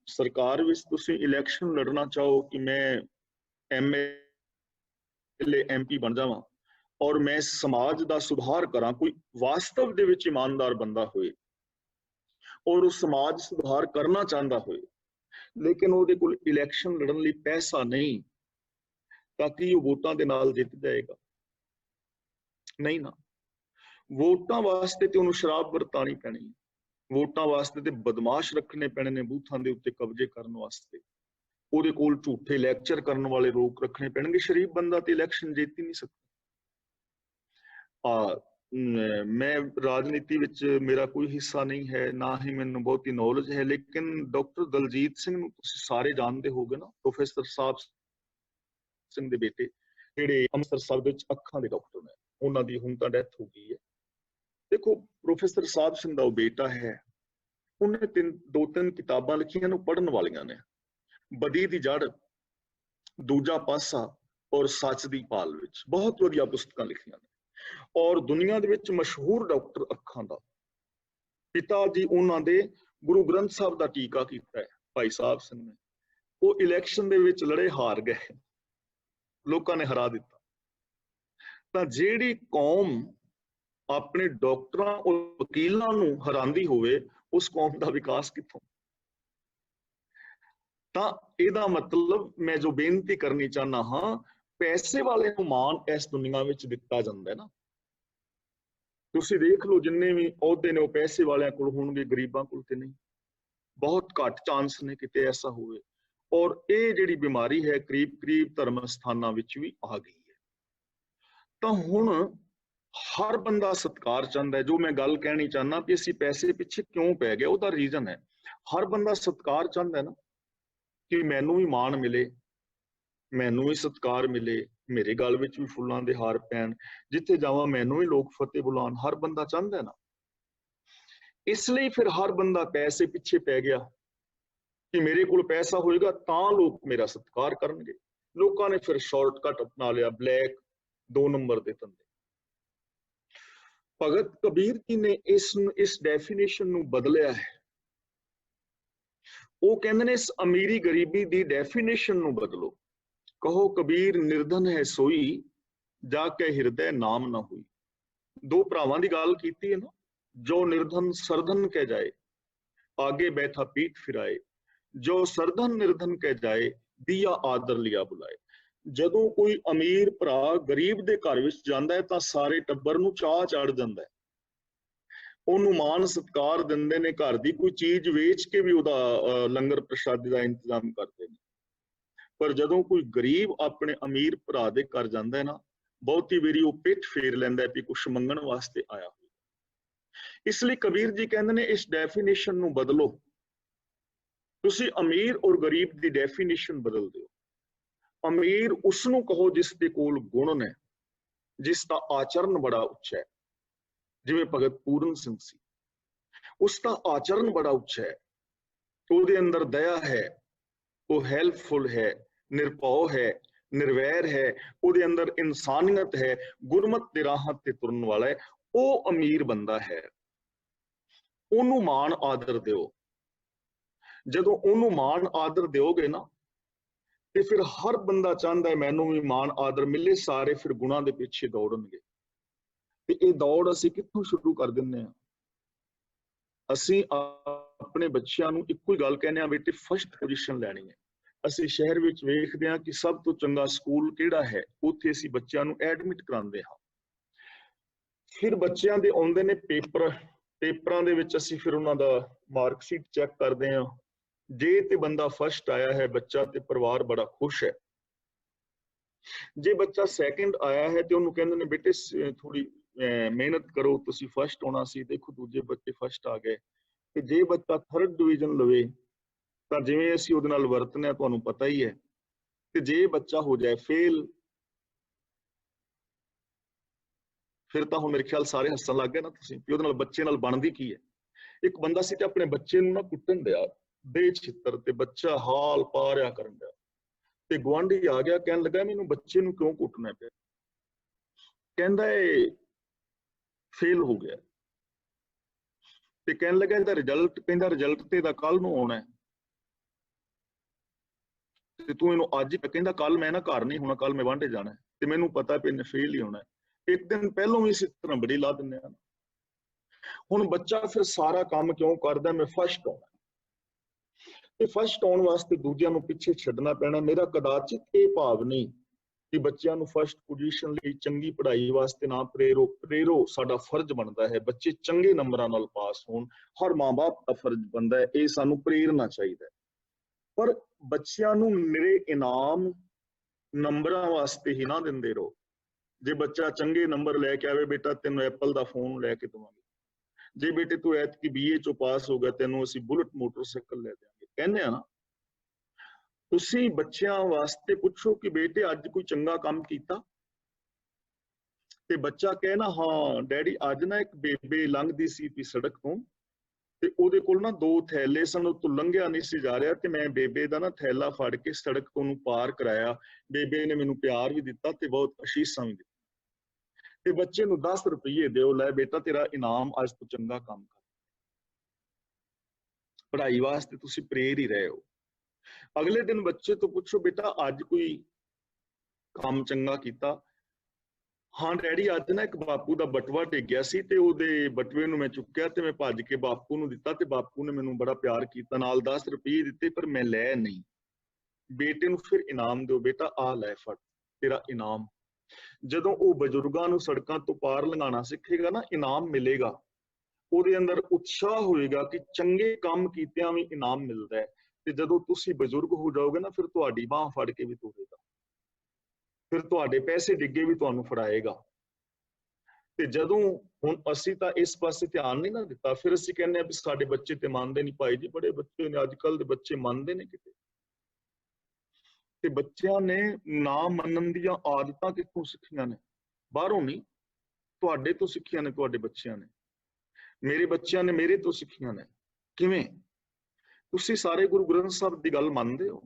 ਸਰਕਾਰ ਵਿੱਚ ਤੁਸੀਂ ਇਲੈਕਸ਼ਨ ਲੜਨਾ ਚਾਹੋ ਕਿ ਮੈਂ MLA MP ਬਣ ਜਾਵਾਂ ਔਰ ਮੈਂ ਸਮਾਜ ਦਾ ਸੁਧਾਰ ਕਰਾਂ, ਕੋਈ ਵਾਸਤਵ ਦੇ ਵਿੱਚ ਇਮਾਨਦਾਰ ਬੰਦਾ ਹੋਏ ਔਰ ਉਹ ਸਮਾਜ ਸੁਧਾਰ ਕਰਨਾ ਚਾਹੁੰਦਾ ਹੋਏ, ਲੇਕਿਨ ਉਹਦੇ ਕੋਲ ਇਲੈਕਸ਼ਨ ਲੜਨ ਲਈ ਪੈਸਾ ਨਹੀਂ, ਤਾਂ ਕੀ ਉਹ ਵੋਟਾਂ ਦੇ ਨਾਲ ਜਿੱਤ ਜਾਏਗਾ? ਨਹੀਂ ਨਾ। ਵੋਟਾਂ ਵਾਸਤੇ ਤੇ ਉਹਨੂੰ ਸ਼ਰਾਬ ਵਰਤਾਣੀ ਪੈਣੀ ਹੈ, ਵੋਟਾਂ ਵਾਸਤੇ ਤੇ ਬਦਮਾਸ਼ ਰੱਖਣੇ ਪੈਣੇ ਨੇ ਬੂਥਾਂ ਦੇ ਉੱਤੇ ਕਬਜ਼ੇ ਕਰਨ ਵਾਸਤੇ, ਉਹਦੇ ਕੋਲ ਝੂਠੇ ਲੈਕਚਰ ਕਰਨ ਵਾਲੇ ਲੋਕ ਰੱਖਣੇ ਪੈਣਗੇ। ਸ਼ਰੀਫ ਬੰਦਾ ਤੇ ਇਲੈਕਸ਼ਨ ਜਿੱਤ ਹੀ ਨਹੀਂ ਸਕਦਾ। ਮੈਂ ਰਾਜਨੀਤੀ ਵਿੱਚ ਮੇਰਾ ਕੋਈ ਹਿੱਸਾ ਨਹੀਂ ਹੈ, ਨਾ ਹੀ ਮੈਨੂੰ ਬਹੁਤੀ ਨੌਲੇਜ ਹੈ, ਲੇਕਿਨ ਡਾਕਟਰ ਦਲਜੀਤ ਸਿੰਘ ਨੂੰ ਤੁਸੀਂ ਸਾਰੇ ਜਾਣਦੇ ਹੋਗੇ ਨਾ, ਪ੍ਰੋਫੈਸਰ ਸਾਹਿਬ ਸਿੰਘ ਦੇ ਬੇਟੇ, ਜਿਹੜੇ ਅੰਮ੍ਰਿਤਸਰ ਸਾਹਿਬ ਦੇ ਵਿੱਚ ਅੱਖਾਂ ਦੇ ਡਾਕਟਰ ਨੇ, ਉਹਨਾਂ ਦੀ ਹੁਣ ਤਾਂ ਡੈਥ ਹੋ ਗਈ ਹੈ। ਦੇਖੋ ਪ੍ਰੋਫੈਸਰ ਸਾਹਿਬ ਸਿੰਘ ਦਾ ਉਹ ਬੇਟਾ ਹੈ, ਉਹਨੇ ਦੋ ਤਿੰਨ ਕਿਤਾਬਾਂ ਲਿਖੀਆਂ ਨੂੰ ਪੜ੍ਹਨ ਵਾਲੀਆਂ ਨੇ। ਬਦੀ ਦੀ ਜੜ, ਦੂਜਾ ਪਾਸਾ ਔਰ ਸੱਚ ਦੀ ਭਾਲ ਵਿੱਚ, ਬਹੁਤ ਵਧੀਆ ਪੁਸਤਕਾਂ ਲਿਖੀਆਂ ਨੇ। ਔਰ ਦੁਨੀਆ ਦੇ ਵਿੱਚ ਮਸ਼ਹੂਰ ਡਾਕਟਰ ਅੱਖਾਂ ਦਾ ਪਿਤਾ ਜੀ ਉਹਨਾਂ ਦੇ ਗੁਰੂ ਗ੍ਰੰਥ ਸਾਹਿਬ ਦਾ ਟੀਕਾ ਕੀਤਾ ਹੈ ਭਾਈ ਸਾਹਿਬ ਸਿੰਘ ਨੇ। ਉਹ ਇਲੈਕਸ਼ਨ ਦੇ ਵਿੱਚ ਲੜੇ, ਹਾਰ ਗਏ, ਲੋਕਾਂ ਨੇ ਹਰਾ ਦਿੱਤਾ। ਤਾਂ ਜਿਹੜੀ ਕੌਮ ਆਪਣੇ ਡਾਕਟਰਾਂ ਔਰ ਵਕੀਲਾਂ ਨੂੰ ਹਰਾਉਂਦੀ ਹੋਵੇ, ਉਸ ਕੌਮ ਦਾ ਵਿਕਾਸ ਕਿੱਥੋਂ? ਤਾਂ ਇਹਦਾ ਮਤਲਬ ਮੈਂ ਜੋ ਬੇਨਤੀ ਕਰਨੀ ਚਾਹੁੰਦਾ ਹਾਂ, ਪੈਸੇ ਵਾਲੇ ਨੂੰ ਮਾਣ ਇਸ ਦੁਨੀਆ ਵਿੱਚ ਦਿੱਤਾ ਜਾਂਦਾ ਹੈ ਨਾ। ਤੁਸੀਂ ਦੇਖ ਲਓ ਜਿੰਨੇ ਵੀ ਅਹੁਦੇ ਨੇ ਉਹ ਪੈਸੇ ਵਾਲਿਆਂ ਕੋਲ ਹੋਣਗੇ, ਗਰੀਬਾਂ ਕੋਲ ਤੇ ਨਹੀਂ। ਬਹੁਤ ਘੱਟ ਚਾਂਸ ਨੇ ਕਿਤੇ ਐਸਾ ਹੋਵੇ। ਔਰ ਇਹ ਜਿਹੜੀ ਬਿਮਾਰੀ ਹੈ ਕਰੀਬ ਧਰਮ ਸਥਾਨਾਂ ਵਿੱਚ ਵੀ ਆ ਗਈ ਹੈ। ਤਾਂ ਹੁਣ ਹਰ ਬੰਦਾ ਸਤਿਕਾਰ ਚਾਹੁੰਦਾ ਹੈ। ਜੋ ਮੈਂ ਗੱਲ ਕਹਿਣੀ ਚਾਹੁੰਦਾ ਕਿ ਅਸੀਂ ਪੈਸੇ ਪਿੱਛੇ ਕਿਉਂ ਪੈ ਗਏ, ਉਹਦਾ ਰੀਜ਼ਨ ਹੈ ਹਰ ਬੰਦਾ ਸਤਿਕਾਰ ਚਾਹੁੰਦਾ ਨਾ, ਕਿ ਮੈਨੂੰ ਵੀ ਮਾਣ ਮਿਲੇ, ਮੈਨੂੰ ਵੀ ਸਤਿਕਾਰ ਮਿਲੇ, ਮੇਰੇ ਗਲ ਵਿੱਚ ਵੀ ਫੁੱਲਾਂ ਦੇ ਹਾਰ ਪੈਣ, ਜਿੱਥੇ ਜਾਵਾਂ ਮੈਨੂੰ ਵੀ ਲੋਕ ਫਤਿਹ ਬੁਲਾਉਣ, ਹਰ ਬੰਦਾ ਚਾਹੁੰਦਾ ਨਾ। ਇਸ ਲਈ ਫਿਰ ਹਰ ਬੰਦਾ ਪੈਸੇ ਪਿੱਛੇ ਪੈ ਗਿਆ ਕਿ ਮੇਰੇ ਕੋਲ ਪੈਸਾ ਹੋਏਗਾ ਤਾਂ ਲੋਕ ਮੇਰਾ ਸਤਿਕਾਰ ਕਰਨਗੇ। ਲੋਕਾਂ ਨੇ ਫਿਰ ਸ਼ਾਰਟਕਟ ਅਪਣਾ ਲਿਆ, ਬਲੈਕ 2 ਨੰਬਰ ਦੇ ਧੰਦੇ। ਭਗਤ ਕਬੀਰ ਜੀ ਨੇ ਇਸ ਡੈਫੀਨੇਸ਼ਨ ਨੂੰ ਬਦਲਿਆ ਹੈ। ਉਹ ਕਹਿੰਦੇ ਨੇ ਇਸ ਅਮੀਰੀ ਗਰੀਬੀ ਦੀ ਡੈਫੀਨੇਸ਼ਨ ਨੂੰ ਬਦਲੋ। ਕਹੋ ਕਬੀਰ ਨਿਰਧਨ ਹੈ ਸੋਈ, ਜਾ ਕੇ ਹਿਰਦੈ ਨਾਮ ਨਾ ਹੋਈ। ਦੋ ਭਰਾਵਾਂ ਦੀ ਗੱਲ ਕੀਤੀ ਹੈ ਨਾ, ਜੋ ਨਿਰਧਨ ਸਰਧਨ ਕਹਿ ਜਾਏ, ਆਗੇ ਬੈਠਾ ਪੀਠ ਫਿਰਾਏ, ਜੋ ਸਰਧਨ ਨਿਰਧਨ ਕਹਿ ਜਾਏ, ਦੀਆ ਆਦਰ ਲਿਆ ਬੁਲਾਏ। ਜਦੋਂ ਕੋਈ ਅਮੀਰ ਭਰਾ ਗਰੀਬ ਦੇ ਘਰ ਵਿੱਚ ਜਾਂਦਾ ਹੈ ਤਾਂ ਸਾਰੇ ਟੱਬਰ ਨੂੰ ਚਾਹ ਚੜ ਜਾਂਦਾ ਹੈ, ਉਹਨੂੰ ਮਾਣ ਸਤਿਕਾਰ ਦਿੰਦੇ ਨੇ, ਘਰ ਦੀ ਕੋਈ ਚੀਜ਼ ਵੇਚ ਕੇ ਵੀ ਉਹਦਾ ਲੰਗਰ ਪ੍ਰਸ਼ਾਦੇ ਦਾ ਇੰਤਜ਼ਾਮ ਕਰਦੇ ਨੇ। ਪਰ ਜਦੋਂ ਕੋਈ ਗਰੀਬ ਆਪਣੇ ਅਮੀਰ ਭਰਾ ਦੇ ਘਰ ਜਾਂਦਾ ਹੈ ਨਾ, ਬਹੁਤੀ ਵਾਰੀ ਉਹ ਪਿੱਠ ਫੇਰ ਲੈਂਦਾ ਵੀ ਕੁਛ ਮੰਗਣ ਵਾਸਤੇ ਆਇਆ ਹੋਇਆ। ਇਸ ਲਈ ਕਬੀਰ ਜੀ ਕਹਿੰਦੇ ਨੇ ਇਸ ਡੈਫੀਨੇਸ਼ਨ ਨੂੰ ਬਦਲੋ। ਤੁਸੀਂ ਅਮੀਰ ਔਰ ਗਰੀਬ ਦੀ ਡੈਫੀਨੇਸ਼ਨ ਬਦਲ ਦਿਓ। ਅਮੀਰ ਉਸ ਨੂੰ ਕਹੋ ਜਿਸ ਦੇ ਕੋਲ ਗੁਣ ਨੇ, ਜਿਸ ਦਾ ਆਚਰਨ ਬੜਾ ਉੱਚਾ ਹੈ, ਜਿਵੇਂ ਭਗਤ ਪੂਰਨ ਸਿੰਘ ਸੀ, ਉਸ ਦਾ ਆਚਰਨ ਬੜਾ ਉੱਚਾ ਹੈ, ਉਹਦੇ ਅੰਦਰ ਦਇਆ ਹੈ, ਉਹ ਹੈਲਪਫੁਲ ਹੈ, ਨਿਰਭਉ ਹੈ, ਨਿਰਵੈਰ ਹੈ, ਉਹਦੇ ਅੰਦਰ ਇਨਸਾਨੀਅਤ ਹੈ, ਗੁਰਮਤ ਦੇ ਰਾਹਾਂ ਤੇ ਤੁਰਨ ਵਾਲਾ ਹੈ, ਉਹ ਅਮੀਰ ਬੰਦਾ ਹੈ। ਉਹਨੂੰ ਮਾਣ ਆਦਰ ਦਿਓ। ਜਦੋਂ ਉਹਨੂੰ ਮਾਣ ਆਦਰ ਦਿਓਗੇ ਨਾ, ਤੇ ਫਿਰ ਹਰ ਬੰਦਾ ਚਾਹੁੰਦਾ ਹੈ ਮੈਨੂੰ ਵੀ ਮਾਣ ਆਦਰ ਮਿਲੇ, ਸਾਰੇ ਫਿਰ ਗੁਣਾਂ ਦੇ ਪਿੱਛੇ ਦੌੜਨਗੇ। ਤੇ ਇਹ ਦੌੜ ਅਸੀਂ ਕਿੱਥੋਂ ਸ਼ੁਰੂ ਕਰ ਦਿੰਦੇ ਹਾਂ? ਅਸੀਂ ਆਪਣੇ ਬੱਚਿਆਂ ਨੂੰ ਇੱਕੋ ਹੀ ਗੱਲ ਕਹਿੰਦੇ ਹਾਂ, ਬੇਟੇ ਫਸਟ ਪੋਜੀਸ਼ਨ ਲੈਣੀ ਹੈ। ਅਸੀਂ ਸ਼ਹਿਰ ਵਿੱਚ ਵੇਖਦੇ ਹਾਂ ਕਿ ਸਭ ਤੋਂ ਚੰਗਾ ਸਕੂਲ ਕਿਹੜਾ ਹੈ, ਉੱਥੇ ਅਸੀਂ ਬੱਚਿਆਂ ਨੂੰ ਐਡਮਿਟ ਕਰਾਉਂਦੇ ਹਾਂ। ਫਿਰ ਬੱਚਿਆਂ ਦੇ ਆਉਂਦੇ ਨੇ ਪੇਪਰ, ਪੇਪਰਾਂ ਦੇ ਵਿੱਚ ਅਸੀਂ ਫਿਰ ਉਹਨਾਂ ਦਾ ਮਾਰਕਸ਼ੀਟ ਚੈੱਕ ਕਰਦੇ ਹਾਂ। ਜੇ ਤੇ ਬੰਦਾ ਫਸਟ ਆਇਆ ਹੈ ਬੱਚਾ, ਤੇ ਪਰਿਵਾਰ ਬੜਾ ਖੁਸ਼ ਹੈ। ਜੇ ਬੱਚਾ ਸੈਕਿੰਡ ਆਇਆ ਹੈ ਤੇ ਉਹਨੂੰ ਕਹਿੰਦੇ ਨੇ ਬੇਟੇ ਥੋੜੀ ਮਿਹਨਤ ਕਰੋ, ਤੁਸੀਂ ਫਸਟ ਆਉਣਾ ਸੀ, ਦੇਖੋ ਦੂਜੇ ਬੱਚੇ ਫਸਟ ਆ ਗਏ। ਤੇ ਜੇ ਬੱਚਾ ਥਰਡ ਡਿਵੀਜ਼ਨ ਲਵੇ ਤਾਂ ਜਿਵੇਂ ਅਸੀਂ ਉਹਦੇ ਨਾਲ ਵਰਤਨੇ ਆ ਤੁਹਾਨੂੰ ਪਤਾ ਹੀ ਹੈ। ਤੇ ਜੇ ਬੱਚਾ ਹੋ ਜਾਏ ਫੇਲ, ਫਿਰ ਤਾਂ ਹੁਣ ਮੇਰੇ ਖਿਆਲ ਸਾਰੇ ਹੱਸਣ ਲੱਗ ਗਏ ਨਾ ਤੁਸੀਂ, ਕਿ ਉਹਦੇ ਨਾਲ ਬੱਚੇ ਨਾਲ ਬਣਦੀ ਕੀ ਹੈ। ਇੱਕ ਬੰਦਾ ਸੀ ਤੇ ਆਪਣੇ ਬੱਚੇ ਨੂੰ ਨਾ ਕੁੱਟਣ ਦਿਆ ਬੇਛਿੱਤਰ, ਤੇ ਬੱਚਾ ਹਾਲ ਪਾ ਰਿਆ ਕਰਨ ਦਿਆ, ਤੇ ਗੁਆਂਢੀ ਆ ਗਿਆ, ਕਹਿਣ ਲੱਗਾ ਮੈਨੂੰ ਬੱਚੇ ਨੂੰ ਕਿਉਂ ਕੁੱਟਣਾ ਪਿਆ? ਕਹਿੰਦਾ ਇਹ ਫੇਲ ਹੋ ਗਿਆ। ਤੇ ਕਹਿਣ ਲੱਗਾ ਇਹਦਾ ਰਿਜ਼ਲਟ, ਕਹਿੰਦਾ ਰਿਜ਼ਲਟ ਤੇ ਇਹਦਾ ਕੱਲ ਨੂੰ ਆਉਣਾ, ਤੇ ਤੂੰ ਇਹਨੂੰ ਅੱਜ, ਕਹਿੰਦਾ ਕੱਲ ਮੈਂ ਨਾ ਘਰ ਨਹੀਂ ਹੋਣਾ, ਕੱਲ ਮੈਂ ਵਾਂਢੇ ਜਾਣਾ, ਤੇ ਮੈਨੂੰ ਪਤਾ ਵੀ ਇਹਨੇ ਫੇਲ ਹੀ ਹੋਣਾ। ਇੱਕ ਦਿਨ ਪਹਿਲਾਂ ਵੀ ਇਸੇ ਤਰ੍ਹਾਂ ਬੜੀ ਲਾ ਦਿੰਦੇ ਆ। ਹੁਣ ਬੱਚਾ ਫਿਰ ਸਾਰਾ ਕੰਮ ਕਿਉਂ ਕਰਦਾ? ਮੈਂ ਫਸਟ ਆਉਣਾ, ਤੇ ਫਸਟ ਆਉਣ ਵਾਸਤੇ ਦੂਜਿਆਂ ਨੂੰ ਪਿੱਛੇ ਛੱਡਣਾ ਪੈਣਾ। ਮੇਰਾ ਕਦਾਚਿਤ ਇਹ ਭਾਵ ਨਹੀਂ ਕਿ ਬੱਚਿਆਂ ਨੂੰ ਫਸਟ ਪੋਜੀਸ਼ਨ ਲਈ ਚੰਗੀ ਪੜ੍ਹਾਈ ਵਾਸਤੇ ਨਾ ਪ੍ਰੇਰੋ, ਸਾਡਾ ਫਰਜ਼ ਬਣਦਾ ਹੈ ਬੱਚੇ ਚੰਗੇ ਨੰਬਰਾਂ ਨਾਲ ਪਾਸ ਹੋਣ, ਹਰ ਮਾਂ-ਬਾਪ ਦਾ ਫਰਜ਼ ਬਣਦਾ ਹੈ, ਇਹ ਸਾਨੂੰ ਪ੍ਰੇਰਨਾ ਚਾਹੀਦਾ ਹੈ। ਪਰ ਬੱਚਿਆਂ ਨੂੰ ਨਿਰੇ ਇਨਾਮ ਨੰਬਰਾਂ ਵਾਸਤੇ ਹੀ ਨਾ ਦਿੰਦੇ ਰਹੋ। ਜੇ ਬੱਚਾ ਚੰਗੇ ਨੰਬਰ ਲੈ ਕੇ ਆਵੇ, ਬੇਟਾ ਤੈਨੂੰ ਐਪਲ ਦਾ ਫੋਨ ਲੈ ਕੇ ਦੇਵਾਂਗੇ, ਜੇ ਬੇਟੇ ਤੂੰ ਐਤਕੀ BA ਚੋਂ ਪਾਸ ਹੋ ਗਿਆ ਤੈਨੂੰ ਅਸੀਂ ਬੁਲਟ ਮੋਟਰਸਾਈਕਲ ਲੈ ਦੇਵਾਂਗੇ, ਕਹਿੰਦੇ ਆ ਨਾ। ਤੁਸੀਂ ਬੱਚਿਆਂ ਵਾਸਤੇ ਪੁੱਛੋ ਕਿ ਬੇਟੇ ਅੱਜ ਕੋਈ ਚੰਗਾ ਕੰਮ ਕੀਤਾ, ਤੇ ਬੱਚਾ ਕਹੇ ਨਾ ਹਾਂ ਡੈਡੀ ਅੱਜ ਨਾ ਇੱਕ ਬੇਬੇ ਲੰਘਦੀ ਸੀ ਵੀ ਸੜਕ ਤੋਂ, ਤੇ ਉਹਦੇ ਕੋਲ ਨਾ 2 ਥੈਲੇ ਸਨ, ਉਹ ਤੋਂ ਲੰਘਿਆ ਨਹੀਂ ਸੀ ਜਾ ਰਿਹਾ, ਤੇ ਮੈਂ ਬੇਬੇ ਦਾ ਨਾ ਥੈਲਾ ਫੜ ਕੇ ਸੜਕ ਤੋਂ ਉਹਨੂੰ ਪਾਰ ਕਰਾਇਆ, ਬੇਬੇ ਨੇ ਮੈਨੂੰ ਪਿਆਰ ਵੀ ਦਿੱਤਾ ਤੇ ਬਹੁਤ ਅਸ਼ੀਸ਼ਾਂ ਵੀ ਦਿੱਤੀਆਂ, ਤੇ ਬੱਚੇ ਨੂੰ 10 ਰੁਪਏ ਦਿਓ, ਲੈ ਬੇਟਾ ਤੇਰਾ ਇਨਾਮ, ਅੱਜ ਤੋਂ ਚੰਗਾ ਕੰਮ ਕਰ। ਪੜ੍ਹਾਈ ਵਾਸਤੇ ਤੁਸੀਂ ਪ੍ਰੇਰ ਹੀ ਰਹੇ ਹੋ। ਅਗਲੇ ਦਿਨ ਬੱਚੇ ਤੋਂ ਪੁੱਛੋ ਬੇਟਾ ਅੱਜ ਕੋਈ ਕੰਮ ਚੰਗਾ ਕੀਤਾ, ਹਾਂ ਡੈਡੀ ਅੱਜ ਨਾ ਇੱਕ ਬਾਪੂ ਦਾ ਬਟੂਆ ਡਿੱਗ ਗਿਆ ਸੀ, ਤੇ ਉਹਦੇ ਬਟੂਏ ਨੂੰ ਮੈਂ ਚੁੱਕਿਆ ਤੇ ਮੈਂ ਭੱਜ ਕੇ ਬਾਪੂ ਨੂੰ ਦਿੱਤਾ, ਤੇ ਬਾਪੂ ਨੇ ਮੈਨੂੰ ਬੜਾ ਪਿਆਰ ਕੀਤਾ, ਨਾਲ 10 ਰੁਪਏ ਦਿੱਤੇ, ਪਰ ਮੈਂ ਲੈ ਨਹੀਂ। ਬੇਟੇ ਨੂੰ ਫਿਰ ਇਨਾਮ ਦਿਓ, ਬੇਟਾ ਆ ਲੈ ਫੜ ਤੇਰਾ ਇਨਾਮ। ਜਦੋਂ ਉਹ ਬਜ਼ੁਰਗਾਂ ਨੂੰ ਸੜਕਾਂ ਤੋਂ ਪਾਰ ਲੰਘਾਉਣਾ ਸਿੱਖੇਗਾ ਨਾ, ਇਨਾਮ ਮਿਲੇਗਾ, ਉਹਦੇ ਅੰਦਰ ਉਤਸ਼ਾਹ ਹੋਏਗਾ ਕਿ ਚੰਗੇ ਕੰਮ ਕੀਤਿਆਂ ਵੀ ਇਨਾਮ ਮਿਲਦਾ ਹੈ। ਤੇ ਜਦੋਂ ਤੁਸੀਂ ਬਜ਼ੁਰਗ ਹੋ ਜਾਓਗੇ ਨਾ, ਫਿਰ ਤੁਹਾਡੀ ਬਾਹ ਫੜ ਕੇ ਵੀ ਤੋਰੇਗਾ, ਫਿਰ ਤੁਹਾਡੇ ਪੈਸੇ ਡਿੱਗੇ ਵੀ ਤੁਹਾਨੂੰ ਫੜਾਏਗਾ। ਤੇ ਜਦੋਂ ਹੁਣ ਅਸੀਂ ਤਾਂ ਇਸ ਪਾਸੇ ਧਿਆਨ ਨਹੀਂ ਨਾ ਦਿੱਤਾ, ਫਿਰ ਅਸੀਂ ਕਹਿੰਦੇ ਆ ਵੀ ਸਾਡੇ ਬੱਚੇ ਤੇ ਮੰਨਦੇ ਨਹੀਂ। ਭਾਈ ਜੀ ਬੜੇ ਬੱਚੇ ਨੇ ਅੱਜ ਕੱਲ੍ਹ ਦੇ ਬੱਚੇ ਮੰਨਦੇ ਨੇ ਕਿਤੇ, ਤੇ ਬੱਚਿਆਂ ਨੇ ਨਾ ਮੰਨਣ ਦੀਆਂ ਆਦਤਾਂ ਕਿੱਥੋਂ ਸਿੱਖੀਆਂ ਨੇ? ਬਾਹਰੋਂ ਨਹੀਂ, ਤੁਹਾਡੇ ਤੋਂ ਸਿੱਖੀਆਂ ਨੇ। ਤੁਹਾਡੇ ਬੱਚਿਆਂ ਨੇ, ਮੇਰੇ ਬੱਚਿਆਂ ਨੇ ਮੇਰੇ ਤੋਂ ਸਿੱਖੀਆਂ ਨੇ। ਕਿਵੇਂ? ਤੁਸੀਂ ਸਾਰੇ ਗੁਰੂ ਗ੍ਰੰਥ ਸਾਹਿਬ ਦੀ ਗੱਲ ਮੰਨਦੇ ਹੋ?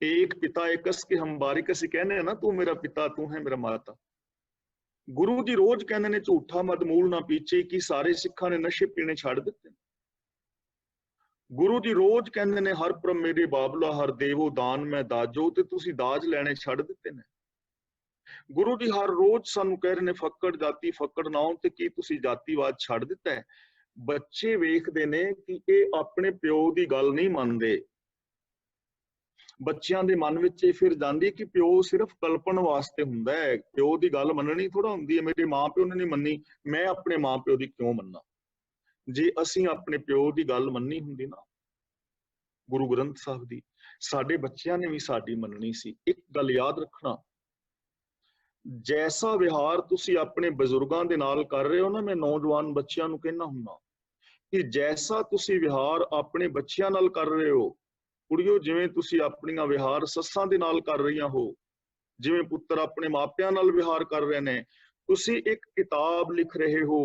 ਏਕ ਪਿਤਾ ਏਕਸ ਕੇ ਹਮ ਬਾਰਿਕ, ਅਸੀਂ ਕਹਿੰਦੇ ਆ ਨਾ ਤੂੰ ਮੇਰਾ ਪਿਤਾ ਤੂੰ ਹੈ ਮੇਰਾ ਮਾਤਾ। ਗੁਰੂ ਜੀ ਰੋਜ਼ ਕਹਿੰਦੇ ਨੇ ਝੂਠਾ ਮਦ ਮੂਲ ਨਾ ਪੀਛੇ, ਕਿ ਸਾਰੇ ਸਿੱਖਾਂ ਨੇ ਨਸ਼ੇ ਪੀਣੇ ਛੱਡ ਦਿੱਤੇ। ਗੁਰੂ ਜੀ ਰੋਜ਼ ਕਹਿੰਦੇ ਨੇ ਹਰ ਪ੍ਰਮ ਮੇਰੇ ਬਾਬਲਾ ਹਰ ਦੇਵੋ ਦਾਨ ਮੈਂ ਦਾਜੋ, ਤੇ ਤੁਸੀਂ ਦਾਜ ਲੈਣੇ ਛੱਡ ਦਿੱਤੇ ਨੇ। ਗੁਰੂ ਜੀ ਹਰ ਰੋਜ਼ ਸਾਨੂੰ ਕਹਿ ਰਹੇ ਨੇ ਫੱਕੜ ਜਾਤੀ ਫੱਕੜ ਨਾਉ, ਤੇ ਕੀ ਤੁਸੀਂ ਜਾਤੀਵਾਦ ਛੱਡ ਦਿੱਤਾ ਹੈ? ਬੱਚੇ ਵੇਖਦੇ ਨੇ ਕਿ ਇਹ ਆਪਣੇ ਪਿਓ ਦੀ ਗੱਲ ਨਹੀਂ ਮੰਨਦੇ। ਬੱਚਿਆਂ ਦੇ ਮਨ ਵਿੱਚ ਇਹ ਫਿਰ ਜਾਂਦੀ ਕਿ ਪਿਓ ਸਿਰਫ ਕਲਪਣ ਵਾਸਤੇ ਹੁੰਦਾ ਹੈ, ਪਿਓ ਦੀ ਗੱਲ ਮੰਨਣੀ ਥੋੜਾ ਹੁੰਦੀ ਹੈ। ਮੇਰੇ ਮਾਂ ਪਿਓ ਨੇ ਨਹੀਂ ਮੰਨੀ, ਮੈਂ ਆਪਣੇ ਮਾਂ ਪਿਓ ਦੀ ਕਿਉਂ ਮੰਨਾਂ? ਜੇ ਅਸੀਂ ਆਪਣੇ ਪਿਓ ਦੀ ਗੱਲ ਮੰਨੀ ਹੁੰਦੀ ਨਾ, ਗੁਰੂ ਗ੍ਰੰਥ ਸਾਹਿਬ ਦੀ, ਸਾਡੇ ਬੱਚਿਆਂ ਨੇ ਵੀ ਸਾਡੀ ਮੰਨਣੀ ਸੀ। ਇੱਕ ਗੱਲ ਯਾਦ ਰੱਖਣਾ, ਜੈਸਾ ਵਿਹਾਰ ਤੁਸੀਂ ਆਪਣੇ ਬਜ਼ੁਰਗਾਂ ਦੇ ਨਾਲ ਕਰ ਰਹੇ ਹੋ ਨਾ, ਮੈਂ ਨੌਜਵਾਨ ਬੱਚਿਆਂ ਨੂੰ ਕਹਿਣਾ ਹੁੰਦਾ ਕਿ ਜੈਸਾ ਤੁਸੀਂ ਵਿਹਾਰ ਆਪਣੇ ਬੱਚਿਆਂ ਨਾਲ ਕਰ ਰਹੇ ਹੋ, ਕੁੜੀਓ ਜਿਵੇਂ ਤੁਸੀਂ ਆਪਣੀਆਂ ਵਿਹਾਰ ਸੱਸਾਂ ਦੇ ਨਾਲ ਕਰ ਰਹੀਆਂ ਹੋ, ਜਿਵੇਂ ਪੁੱਤਰ ਆਪਣੇ ਮਾਪਿਆਂ ਨਾਲ ਵਿਹਾਰ ਕਰ ਰਹੇ ਨੇ, ਤੁਸੀਂ ਇੱਕ ਕਿਤਾਬ ਲਿਖ ਰਹੇ ਹੋ।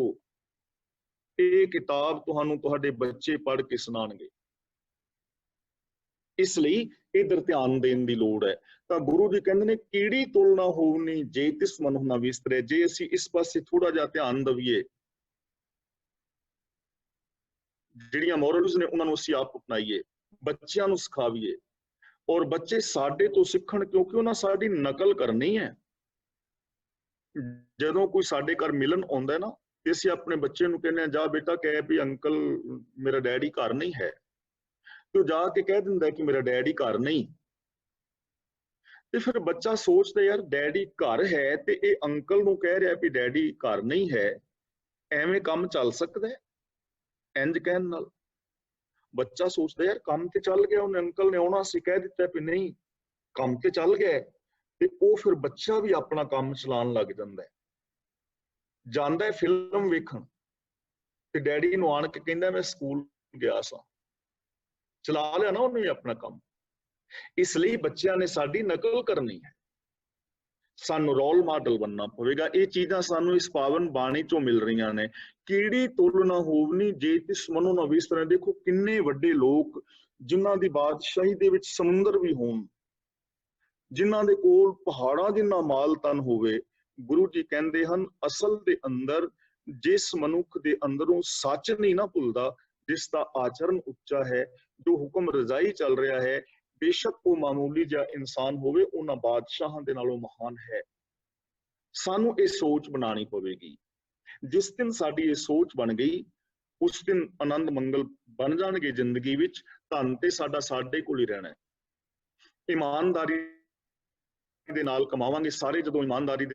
ਇਹ ਕਿਤਾਬ ਤੁਹਾਨੂੰ ਤੁਹਾਡੇ ਬੱਚੇ ਪੜ੍ਹ ਕੇ ਸੁਣਾਉਣਗੇ। ਇਸ ਲਈ ਇਧਰ ਧਿਆਨ ਦੇਣ ਦੀ ਲੋੜ ਹੈ। ਤਾਂ ਗੁਰੂ ਜੀ ਕਹਿੰਦੇ ਨੇ ਕੀੜੀ ਤੁਲਨਾ ਹੋਵਨੀ ਜੇ ਤਿਸ ਮਨੁ ਨਾ ਵਿਸਤਰੇ। ਜੇ ਅਸੀਂ ਇਸ ਪਾਸੇ ਥੋੜਾ ਜਿਹਾ ਧਿਆਨ ਦਈਏ, ਜਿਹੜੀਆਂ ਮੋਰਲਸ ਨੇ ਉਹਨਾਂ ਨੂੰ ਅਸੀਂ ਆਪ ਅਪਣਾਈਏ, ਬੱਚਿਆਂ ਨੂੰ ਸਿਖਾਈਏ, ਔਰ ਬੱਚੇ ਸਾਡੇ ਤੋਂ ਸਿੱਖਣ, ਕਿਉਂਕਿ ਉਹਨਾਂ ਸਾਡੀ ਨਕਲ ਕਰਨੀ ਹੈ। ਜਦੋਂ ਕੋਈ ਸਾਡੇ ਘਰ ਮਿਲਣ ਆਉਂਦਾ ਨਾ, ਤੇ ਅਸੀਂ ਆਪਣੇ ਬੱਚੇ ਨੂੰ ਕਹਿੰਦੇ ਆ ਜਾ ਬੇਟਾ ਕਹਿ ਵੀ ਅੰਕਲ ਮੇਰਾ ਡੈਡੀ ਘਰ ਨਹੀਂ ਹੈ, ਤੇ ਉਹ ਜਾ ਕੇ ਕਹਿ ਦਿੰਦਾ ਕਿ ਮੇਰਾ ਡੈਡੀ ਘਰ ਨਹੀਂ। ਤੇ ਫਿਰ ਬੱਚਾ ਸੋਚਦਾ ਯਾਰ ਡੈਡੀ ਘਰ ਹੈ ਤੇ ਇਹ ਅੰਕਲ ਨੂੰ ਕਹਿ ਰਿਹਾ ਵੀ ਡੈਡੀ ਘਰ ਨਹੀਂ ਹੈ, ਐਵੇਂ ਕੰਮ ਚੱਲ ਸਕਦਾ ਹੈ? ਇੰਜ ਕਹਿਣ ਨਾਲ ਬੱਚਾ ਸੋਚਦਾ ਯਾਰ ਕੰਮ ਤੇ ਚੱਲ ਗਿਆ, ਉਹਨੇ ਅੰਕਲ ਨੇ ਆਉਣਾ ਸੀ ਕਹਿ ਦਿੱਤਾ ਵੀ ਨਹੀਂ, ਕੰਮ ਤੇ ਚੱਲ ਗਿਆ। ਤੇ ਉਹ ਫਿਰ ਬੱਚਾ ਵੀ ਆਪਣਾ ਕੰਮ ਚਲਾਉਣ ਲੱਗ ਜਾਂਦਾ ਹੈ, ਜਾਂਦਾ ਹੈ ਫਿਲਮ ਵੇਖਣ, ਤੇ ਡੈਡੀ ਨੂੰ ਆਣ ਕੇ ਕਹਿੰਦਾ ਮੈਂ ਸਕੂਲ ਗਿਆ ਸਾਂ, ਚਲਾ ਲਿਆ ਨਾ ਉਹਨੇ ਆਪਣਾ ਕੰਮ। ਇਸ ਲਈ ਬੱਚਿਆਂ ਨੇ ਸਾਡੀ ਨਕਲ ਕਰਨੀ ਹੈ, ਸਾਨੂੰ ਰੋਲ ਮਾਡਲ ਬਣਨਾ ਪਵੇਗਾ। ਇਹ ਚੀਜ਼ਾਂ ਸਾਨੂੰ ਇਸ ਪਾਵਨ ਬਾਣੀ ਚੋਂ ਮਿਲ ਰਹੀਆਂ ਨੇ। ਕੀੜੀ ਤੁਲਨਾ ਹੋਵਨੀ ਜੇ ਤਿਸ ਮਨੁ ਨਾ ਵਿਸਤਰੈ। ਦੇਖੋ ਕਿੰਨੇ ਵੱਡੇ ਲੋਕ ਜਿਨ੍ਹਾਂ ਦੀ ਬਾਦਸ਼ਾਹੀ ਦੇ ਵਿੱਚ ਸਮੁੰਦਰ ਵੀ ਹੋਣ, ਜਿਨ੍ਹਾਂ ਦੇ ਕੋਲ ਪਹਾੜਾਂ ਜਿੰਨਾ ਮਾਲ ਤਨ ਹੋਵੇ, ਗੁਰੂ ਜੀ ਕਹਿੰਦੇ ਹਨ ਅਸਲ ਦੇ ਅੰਦਰ ਜਿਸ ਮਨੁੱਖ ਦੇ ਅੰਦਰੋਂ ਸੱਚ ਨਹੀਂ ਨਾ ਭੁੱਲਦਾ, ਜਿਸ ਦਾ ਆਚਰਨ ਉੱਚਾ ਹੈ, ਜੋ ਹੁਕਮ ਰਜ਼ਾਈ ਚੱਲ ਰਿਹਾ ਹੈ, ਬੇਸ਼ੱਕ ਉਹ ਮਾਮੂਲੀ ਜਿਹਾ ਇਨਸਾਨ ਹੋਵੇ, ਉਹਨਾਂ ਬਾਦਸ਼ਾਹਾਂ ਦੇ ਨਾਲੋਂ ਮਹਾਨ ਹੈ। ਸਾਨੂੰ ਇਹ ਸੋਚ ਬਣਾਉਣੀ ਪਵੇਗੀ। ਜਿਸ ਦਿਨ ਸਾਡੀ ਇਹ ਸੋਚ ਬਣ ਗਈ, ਉਸ ਦਿਨ ਆਨੰਦ ਮੰਗਲ ਬਣ ਜਾਣਗੇ ਜ਼ਿੰਦਗੀ ਵਿੱਚ। ਧਨ ਤੇ ਸਾਡਾ ਸਾਡੇ ਕੋਲ ਹੀ ਰਹਿਣਾ ਹੈ। ਇਮਾਨਦਾਰੀ ਦੇ ਨਾਲ ਕਮਾਵਾਂਗੇ ਸਾਰੇ, ਜਦੋਂ ਇਮਾਨਦਾਰੀ